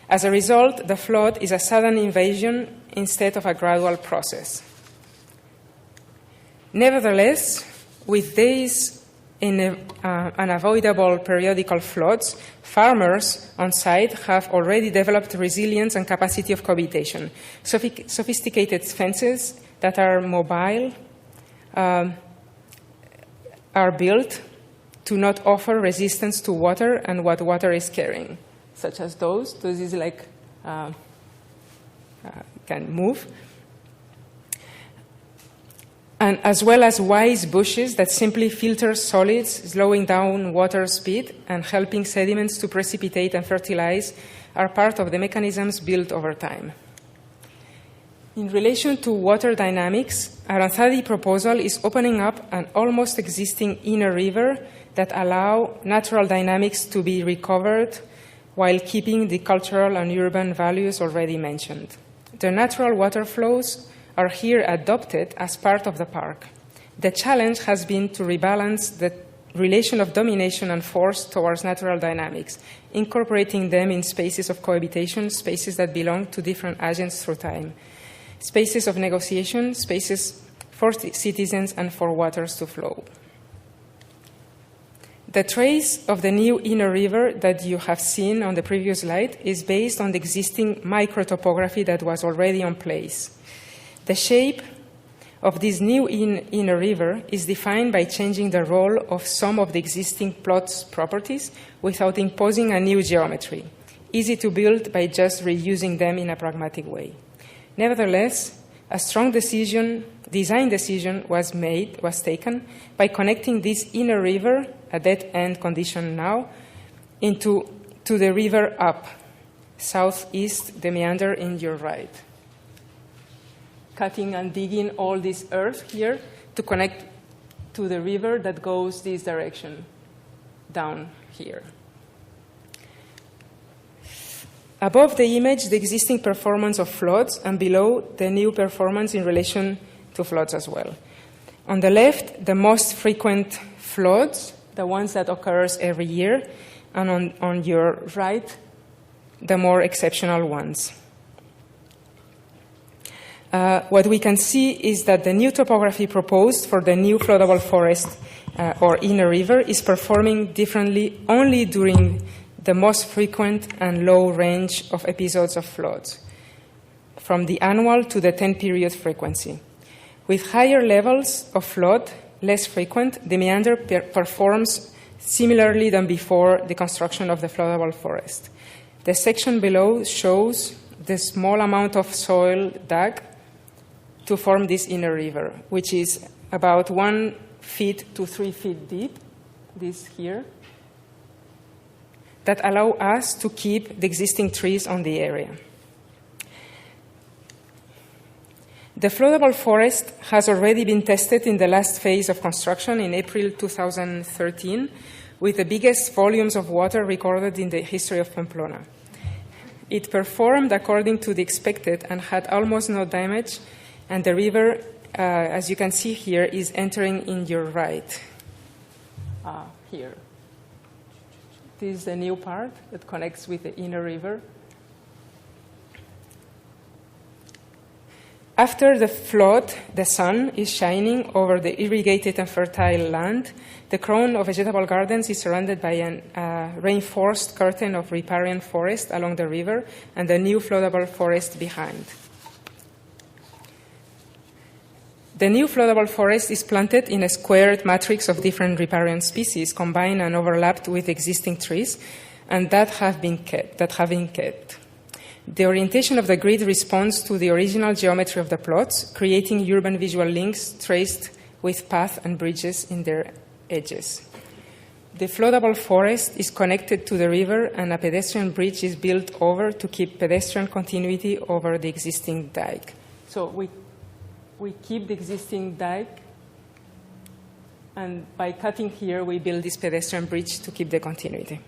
As a result, the flood is a sudden invasion instead of a gradual process. Nevertheless, with these unavoidable periodical floods, farmers on site have already developed resilience and capacity of cohabitation. Sophisticated fences that are mobile are built to not offer resistance to water and what water is carrying, such as those. Those is like can move. And as well as wise bushes that simply filter solids, slowing down water speed and helping sediments to precipitate and fertilize, are part of the mechanisms built over time. In relation to water dynamics, Aranzadi proposal is opening up an almost existing inner river that allow natural dynamics to be recovered while keeping the cultural and urban values already mentioned. The natural water flows are here adopted as part of the park. The challenge has been to rebalance the relation of domination and force towards natural dynamics, incorporating them in spaces of cohabitation, spaces that belong to different agents through time, spaces of negotiation, spaces for citizens and for waters to flow. The trace of the new inner river that you have seen on the previous slide is based on the existing microtopography that was already in place. The shape of this new inner river is defined by changing the role of some of the existing plots' properties without imposing a new geometry, easy to build by just reusing them in a pragmatic way. Nevertheless, a strong design decision was taken by connecting this inner river, a dead-end condition now, to the river up, southeast, the meander in your right. Cutting and digging all this earth here to connect to the river that goes this direction. down here. Above the image, the existing performance of floods, and below, the new performance in relation to floods as well. On the left, the most frequent floods, the ones that occurs every year, and on your right, the more exceptional ones. What we can see is that the new topography proposed for the new floodable forest or inner river is performing differently only during the most frequent and low range of episodes of floods, from the annual to the 10-period frequency. With higher levels of flood, less frequent, the meander performs similarly than before the construction of the floodable forest. The section below shows the small amount of soil dug to form this inner river, which is about 1 feet to 3 feet deep, this here, that allow us to keep the existing trees on the area. The floodable forest has already been tested in the last phase of construction in April 2013, with the biggest volumes of water recorded in the history of Pamplona. It performed according to the expected and had almost no damage, and the river, as you can see here, is entering in your right, here. This is the new part that connects with the inner river. After the flood, the sun is shining over the irrigated and fertile land. The crown of vegetable gardens is surrounded by a reinforced curtain of riparian forest along the river and the new floodable forest behind. The new floodable forest is planted in a squared matrix of different riparian species combined and overlapped with existing trees, and that have been kept. The orientation of the grid responds to the original geometry of the plots, creating urban visual links traced with paths and bridges in their edges. The floodable forest is connected to the river, and a pedestrian bridge is built over to keep pedestrian continuity over the existing dike. So we keep the existing dike, and by cutting here, we build this pedestrian bridge to keep the continuity.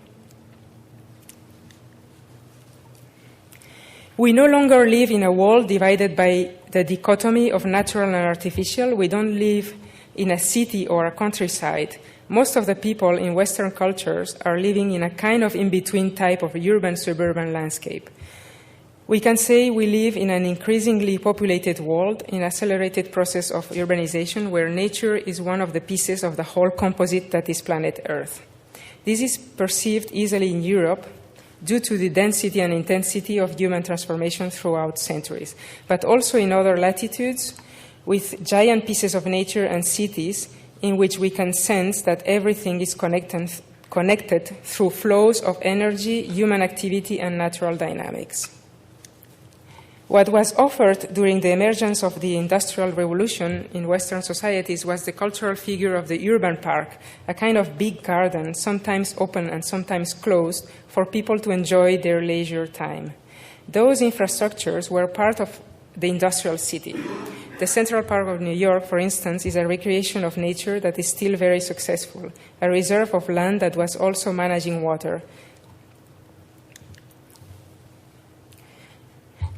We no longer live in a world divided by the dichotomy of natural and artificial. We don't live in a city or a countryside. Most of the people in Western cultures are living in a kind of in-between type of urban-suburban landscape. We can say we live in an increasingly populated world in an accelerated process of urbanization where nature is one of the pieces of the whole composite that is planet Earth. This is perceived easily in Europe due to the density and intensity of human transformation throughout centuries, but also in other latitudes with giant pieces of nature and cities in which we can sense that everything is connected through flows of energy, human activity, and natural dynamics. What was offered during the emergence of the Industrial Revolution in Western societies was the cultural figure of the urban park, a kind of big garden, sometimes open and sometimes closed, for people to enjoy their leisure time. Those infrastructures were part of the industrial city. The Central Park of New York, for instance, is a recreation of nature that is still very successful, a reserve of land that was also managing water.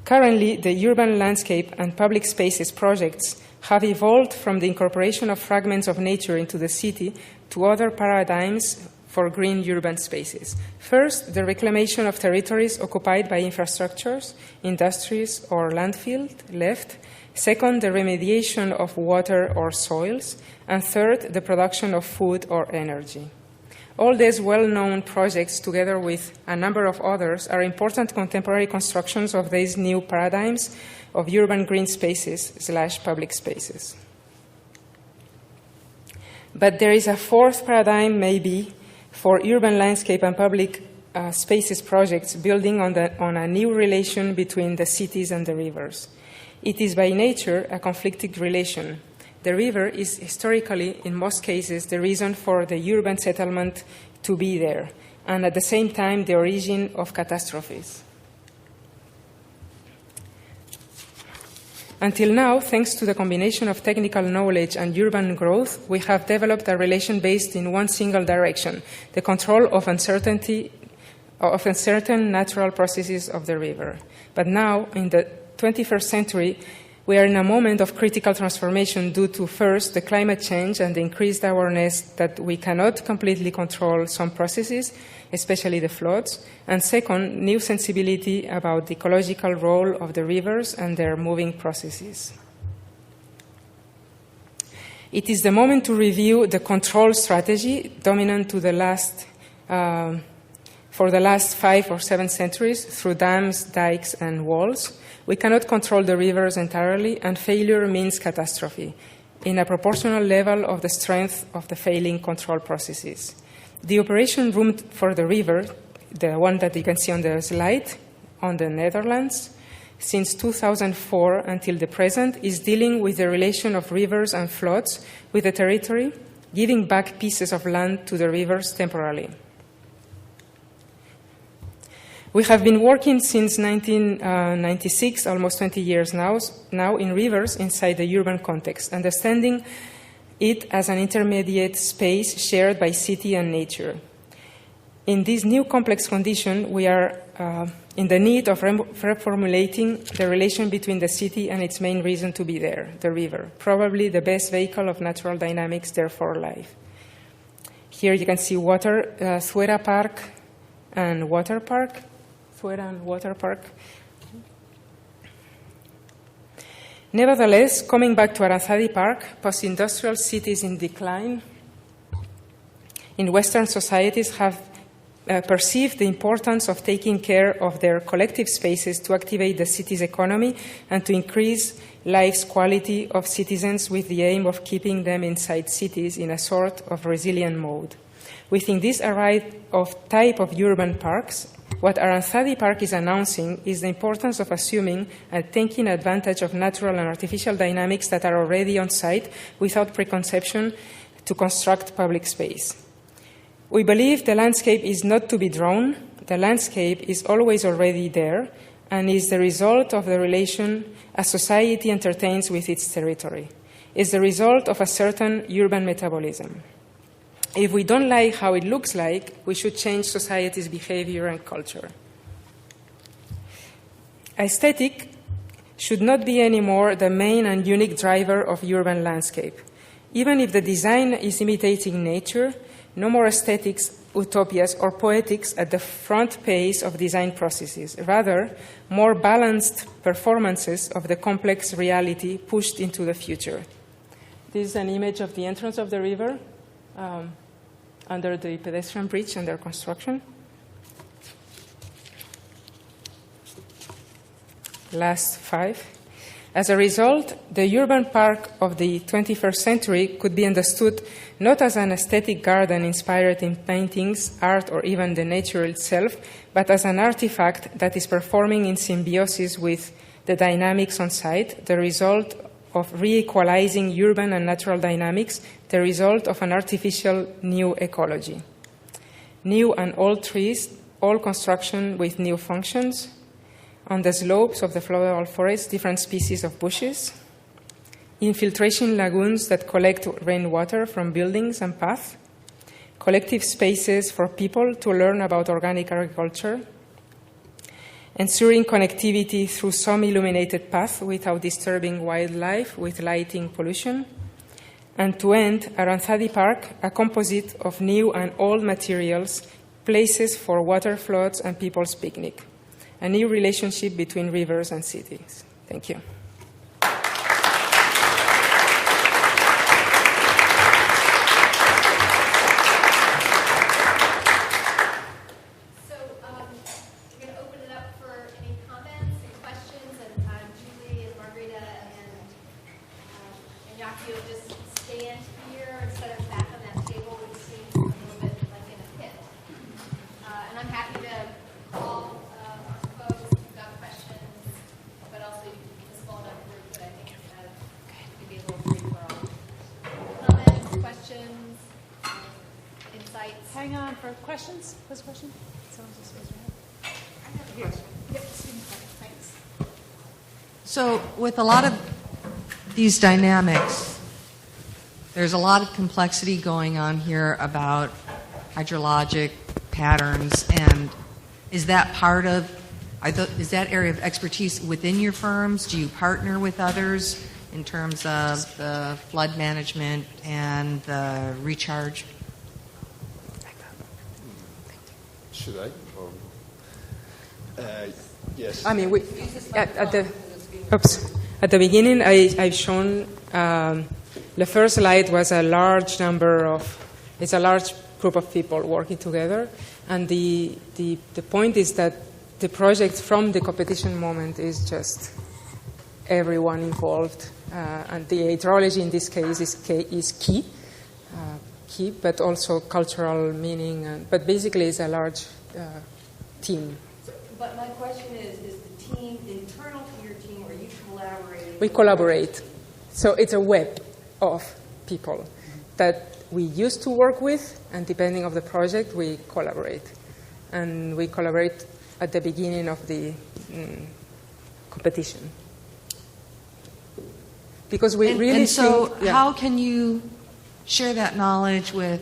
Currently, the urban landscape and public spaces projects have evolved from the incorporation of fragments of nature into the city to other paradigms for green urban spaces. First, the reclamation of territories occupied by infrastructures, industries, or landfill left. Second, the remediation of water or soils. And third, the production of food or energy. All these well-known projects, together with a number of others, are important contemporary constructions of these new paradigms of urban green spaces / public spaces. But there is a fourth paradigm, maybe, for urban landscape and public spaces projects building on a new relation between the cities and the rivers. It is by nature a conflicting relation. The river is historically, in most cases, the reason for the urban settlement to be there, and at the same time, the origin of catastrophes. Until now, thanks to the combination of technical knowledge and urban growth, we have developed a relation based in one single direction, the control of uncertain natural processes of the river. But now, in the 21st century, we are in a moment of critical transformation due to, first, the climate change and the increased awareness that we cannot completely control some processes, especially the floods, and second, new sensibility about the ecological role of the rivers and their moving processes. It is the moment to review the control strategy dominant to the for the last 5 or 7 centuries through dams, dikes, and walls. We cannot control the rivers entirely, and failure means catastrophe in a proportional level of the strength of the failing control processes. The operation room for the river, the one that you can see on the slide, on the Netherlands, since 2004 until the present, is dealing with the relation of rivers and floods with the territory, giving back pieces of land to the rivers temporarily. We have been working since 1996, almost 20 years now in rivers inside the urban context, understanding it as an intermediate space shared by city and nature. In this new complex condition, we are in the need of reformulating the relation between the city and its main reason to be there, the river, probably the best vehicle of natural dynamics, therefore life. Here you can see water, Thuera Park and Water Park. Thuera and Water Park. Nevertheless, coming back to Aranzadi Park, post-industrial cities in decline in Western societies have perceived the importance of taking care of their collective spaces to activate the city's economy and to increase life's quality of citizens with the aim of keeping them inside cities in a sort of resilient mode. Within this array of type of urban parks, what Aranzadi Park is announcing is the importance of assuming and taking advantage of natural and artificial dynamics that are already on site without preconception to construct public space. We believe the landscape is not to be drawn. The landscape is always already there and is the result of the relation a society entertains with its territory. It's the result of a certain urban metabolism. If we don't like how it looks like, we should change society's behavior and culture. Aesthetic should not be anymore the main and unique driver of urban landscape. Even if the design is imitating nature, no more aesthetics, utopias, or poetics at the front pace of design processes. Rather, more balanced performances of the complex reality pushed into the future. This is an image of the entrance of the river. Under the pedestrian bridge under construction. Last 5. As a result, the urban park of the 21st century could be understood not as an aesthetic garden inspired in paintings, art, or even the nature itself, but as an artifact that is performing in symbiosis with the dynamics on site, the result of re-equalizing urban and natural dynamics, the result of an artificial new ecology. New and old trees, all construction with new functions. On the slopes of the floral forest, different species of bushes. Infiltration lagoons that collect rainwater from buildings and paths. Collective spaces for people to learn about organic agriculture. Ensuring connectivity through some illuminated path without disturbing wildlife with lighting pollution. And to end, Aranzadi Park, a composite of new and old materials, places for water floods and people's picnic. A new relationship between rivers and cities. Thank you. Hang on for questions. First question? Someone just raised their hand. I have a question. Yep, thanks. So with a lot of these dynamics, there's a lot of complexity going on here about hydrologic patterns, and is that part of, is that area of expertise within your firms? Do you partner with others in terms of the flood management and the recharge? Should I? Yes. I mean, at the beginning, I've shown the first slide was a large group of people working together, and the point is that the project from the competition moment is just everyone involved, and the hydrology in this case is key, but also cultural meaning. But basically, it's a large team. But my question is the team internal to your team, or are you collaborating? We collaborate. So it's a web of people that we used to work with, and depending on the project, we collaborate. And we collaborate at the beginning of the competition. Because we really so think... Yeah. How can you share that knowledge with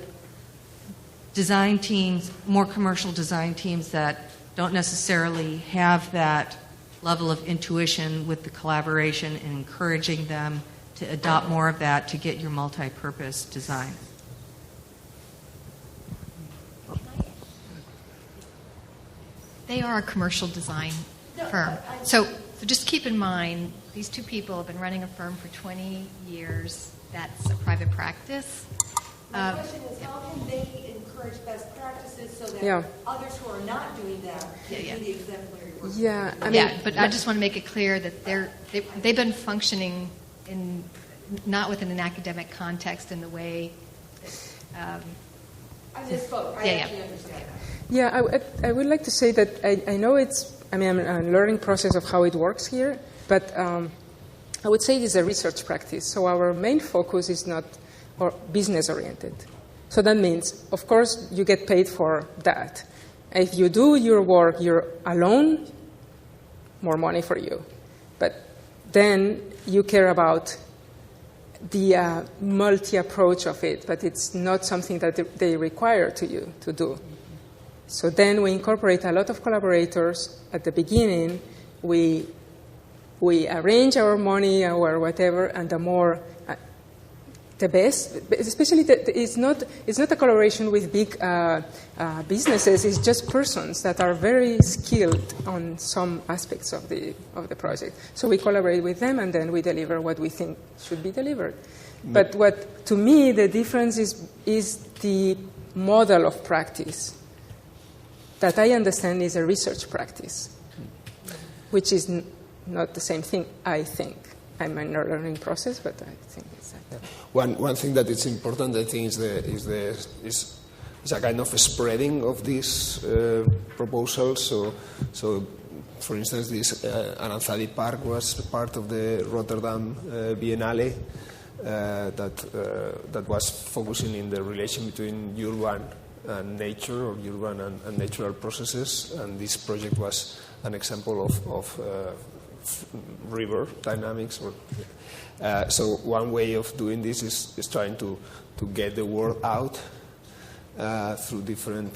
design teams, more commercial design teams that don't necessarily have that level of intuition with the collaboration, and encouraging them to adopt more of that to get your multi-purpose design? They are a commercial design firm. So just keep in mind, these two people have been running a firm for 20 years. That's a private practice. My question is, how can they encourage best practices so that others who are not doing that can do the exemplary work? Yeah, I mean, but I just want to make it clear that they've been functioning not within an academic context in the way that, I misspoke. I actually understand that. Yeah, I would like to say that I know I'm a learning process of how it works here, but I would say it is a research practice. So our main focus is not business-oriented. So that means, of course, you get paid for that. If you do your work, you're alone, more money for you. But then you care about the multi-approach of it, but it's not something that they require you to do. So then we incorporate a lot of collaborators. At the beginning, we arrange our money, our whatever, and the best, especially it's not a collaboration with big businesses. It's just persons that are very skilled on some aspects of the project. So we collaborate with them, and then we deliver what we think should be delivered. But what, to me, the difference is the model of practice that I understand is a research practice, which is not the same thing, I think. I'm in a learning process, but I think it's that. One thing that is important, I think, is a kind of a spreading of these proposals. So, for instance, this Aranzadi Park was part of the Rotterdam Biennale that was focusing in the relation between urban and nature, or urban and natural processes, and this project was an example of river dynamics. So one way of doing this is trying to get the word out through different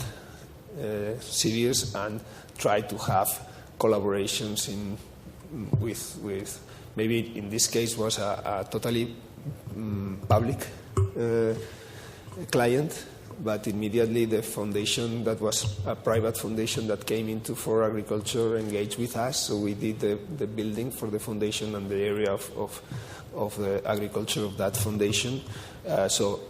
cities, and try to have collaborations with maybe in this case was a totally public client, but immediately the foundation that was a private foundation that came into for agriculture engaged with us. So we did the building for the foundation and the area of the agriculture of that foundation. So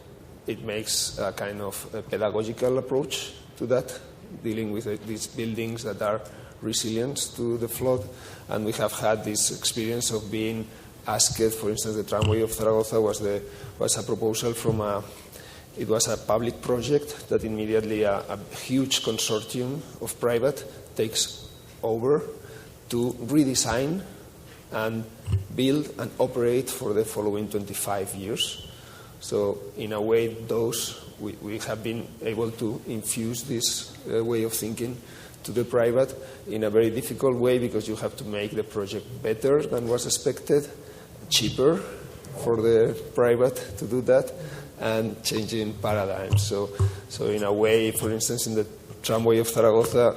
it makes a kind of a pedagogical approach to that, dealing with these buildings that are resilient to the flood. And we have had this experience of being asked, for instance, the tramway of Zaragoza was a proposal from it was a public project that immediately a huge consortium of private takes over to redesign and build and operate for the following 25 years. So in a way, we have been able to infuse this way of thinking to the private in a very difficult way, because you have to make the project better than was expected, cheaper for the private to do that, and changing paradigms. So in a way, for instance, in the tramway of Zaragoza,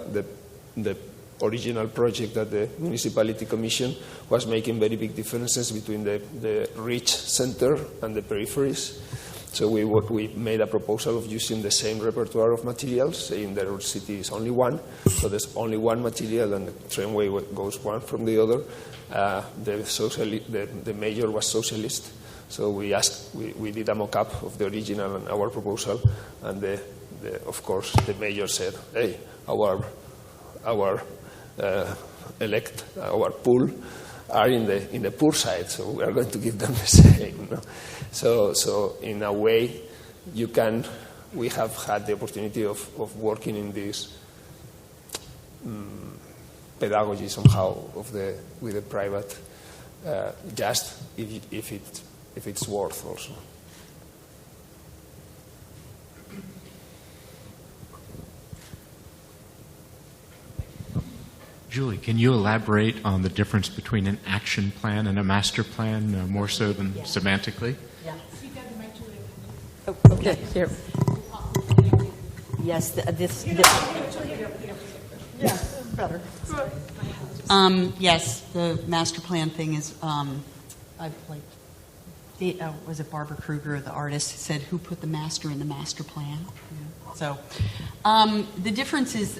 the original project that the municipality commissioned was making very big differences between the rich center and the peripheries. So we made a proposal of using the same repertoire of materials, saying the city is only one, so there's only one material and the tramway goes one from the other. The mayor was socialist, so we did a mock-up of the original and our proposal, and of course the mayor said, hey, our pool are in the poor side, so we are going to give them the same. No? So in a way, we have had the opportunity of working in this pedagogy somehow with the private, just if it's worth also. Julie, can you elaborate on the difference between an action plan and a master plan, more so than semantically? Yeah. Oh, okay. Here. Yes, this. Yeah, better. Yes, the master plan thing is. I've was it Barbara Kruger, the artist, said, "Who put the master in the master plan?" Yeah. So, the difference is.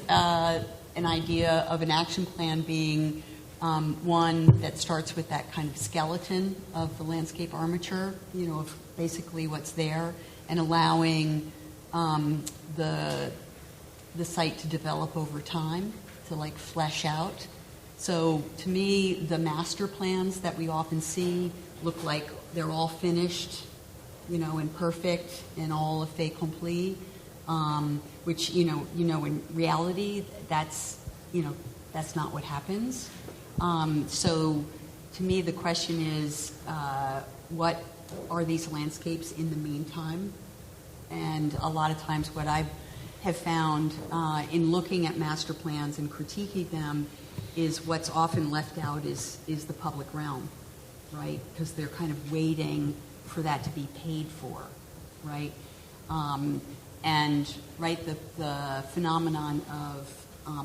An idea of an action plan being one that starts with that kind of skeleton of the landscape armature, of basically what's there, and allowing the site to develop over time, to like flesh out. So to me, the master plans that we often see look like they're all finished, and perfect and all a fait accompli. Which in reality, that's not what happens. So, to me, the question is, what are these landscapes in the meantime? And a lot of times, what I have found in looking at master plans and critiquing them is what's often left out is the public realm, right? Because they're kind of waiting for that to be paid for, right? And the phenomenon of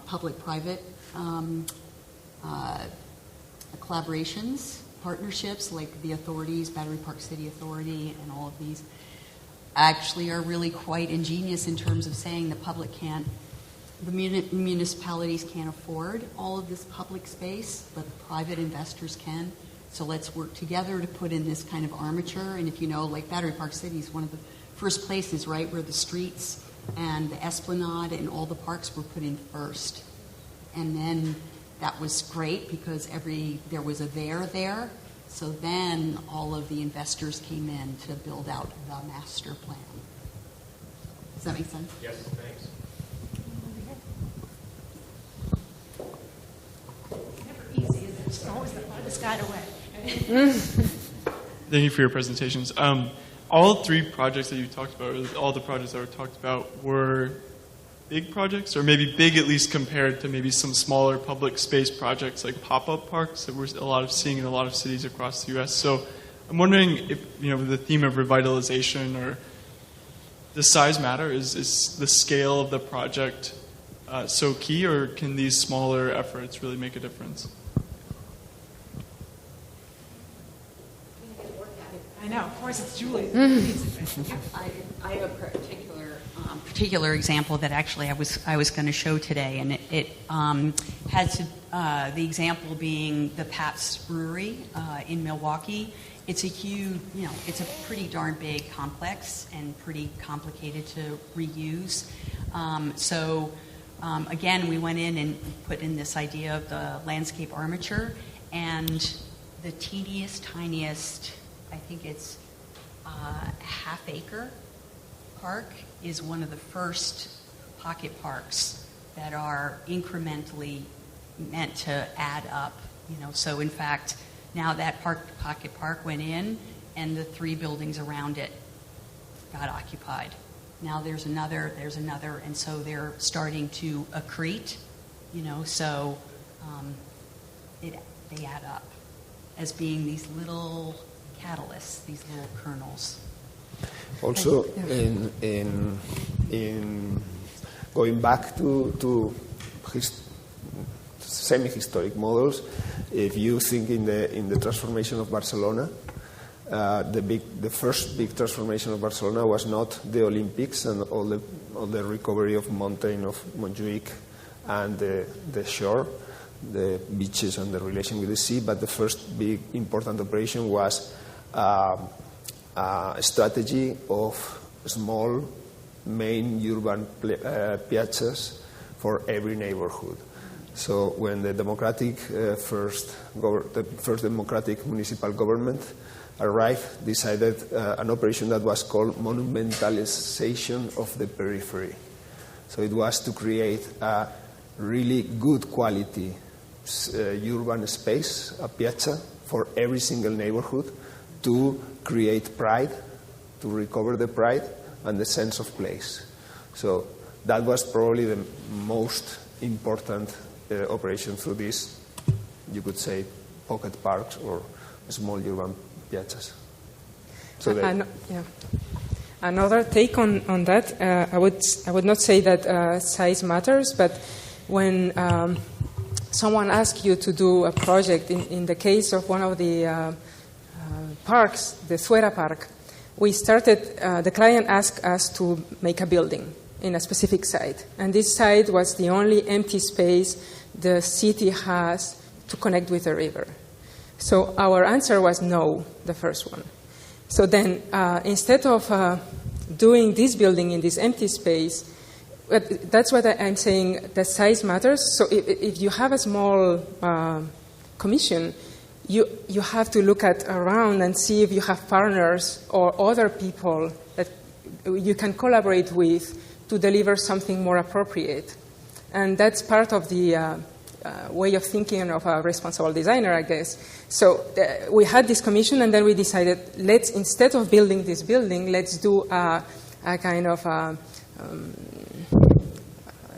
public-private collaborations, partnerships, like the authorities, Battery Park City Authority, and all of these, actually are really quite ingenious in terms of saying the municipalities can't afford all of this public space, but private investors can. So let's work together to put in this kind of armature. And if like Battery Park City is one of the first places, right, where the streets and the esplanade and all the parks were put in first. And then that was great because there was a there. So then all of the investors came in to build out the master plan. Does that make sense? Yes, thanks. Never easy, is it? It's always the farthest guide away. Thank you for your presentations. All three projects that you talked about, or all the projects that were talked about, were big projects, or maybe big at least compared to maybe some smaller public space projects like pop-up parks that we're seeing in a lot of cities across the U.S. So I'm wondering if, with the theme of revitalization, or does size matter? Is the scale of the project so key, or can these smaller efforts really make a difference? I know, of course it's Julie. I have a particular example that actually I was going to show today, and it has the example being the Pabst Brewery in Milwaukee. It's a huge, it's a pretty darn big complex and pretty complicated to reuse. Again, we went in and put in this idea of the landscape armature, and the tiniest, I think it's half-acre park is one of the first pocket parks that are incrementally meant to add up. So in fact, now that pocket park went in, and the 3 buildings around it got occupied. Now there's another, and so they're starting to accrete So they add up as being these little catalysts, these little kernels. Also, in going back to semi-historic models, if you think in the transformation of Barcelona, the first big transformation of Barcelona was not the Olympics and all the recovery of mountain of Montjuic and the shore, the beaches and the relation with the sea, but the first big important operation was a strategy of small main urban piazzas for every neighborhood. So when the first democratic municipal government arrived, decided an operation that was called monumentalization of the periphery. So it was to create a really good quality urban space, a piazza, for every single neighborhood to create pride, to recover the pride and the sense of place. So that was probably the most important operation through this, you could say, pocket parks or small urban piazzas. So another take on that, I would not say that size matters, but when someone asks you to do a project, in the case of one of the parks, the Suera Park, we started, the client asked us to make a building in a specific site. And this site was the only empty space the city has to connect with the river. So our answer was no, the first one. So then instead of doing this building in this empty space, that's what I'm saying, the size matters. So if you have a small commission, you have to look around and see if you have partners or other people that you can collaborate with to deliver something more appropriate. And that's part of the way of thinking of a responsible designer, I guess. So we had this commission, and then we decided, instead of building this building, let's do a kind of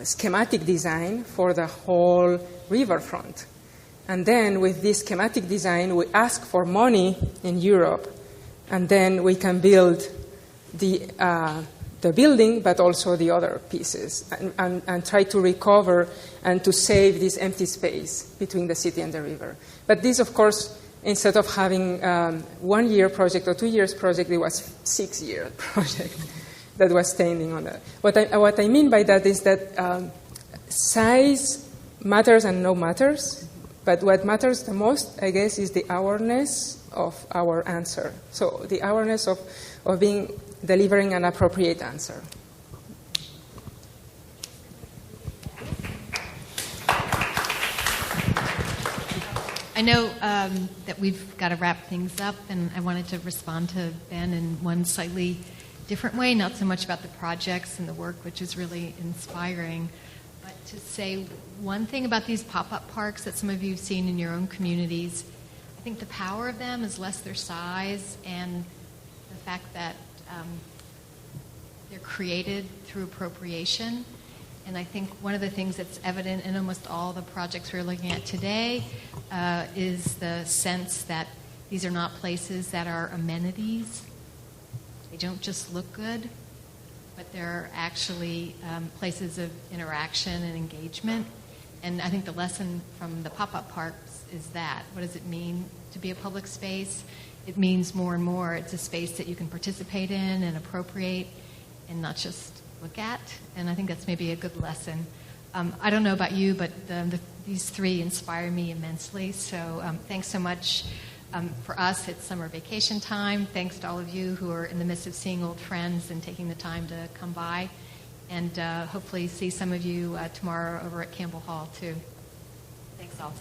schematic design for the whole riverfront. And then with this schematic design, we ask for money in Europe, and then we can build the building, but also the other pieces, and try to recover and to save this empty space between the city and the river. But this, of course, instead of having 1 year project or 2 years project, it was 6 year project that was standing on that. What I mean by that is that size matters and no matters, but what matters the most, I guess, is the awareness of our answer. So the awareness of delivering an appropriate answer. I know that we've got to wrap things up, and I wanted to respond to Ben in one slightly different way, not so much about the projects and the work, which is really inspiring, but to say one thing about these pop-up parks that some of you have seen in your own communities. I think the power of them is less their size and the fact that they're created through appropriation. And I think one of the things that's evident in almost all the projects we're looking at today is the sense that these are not places that are amenities. They don't just look good, but they're actually places of interaction and engagement. And I think the lesson from the pop-up parks is that. What does it mean to be a public space? It means more and more it's a space that you can participate in and appropriate and not just look at. And I think that's maybe a good lesson. I don't know about you, but these three inspire me immensely. So thanks so much. For us, it's summer vacation time. Thanks to all of you who are in the midst of seeing old friends and taking the time to come by. And hopefully see some of you tomorrow over at Campbell Hall, too. Thanks all.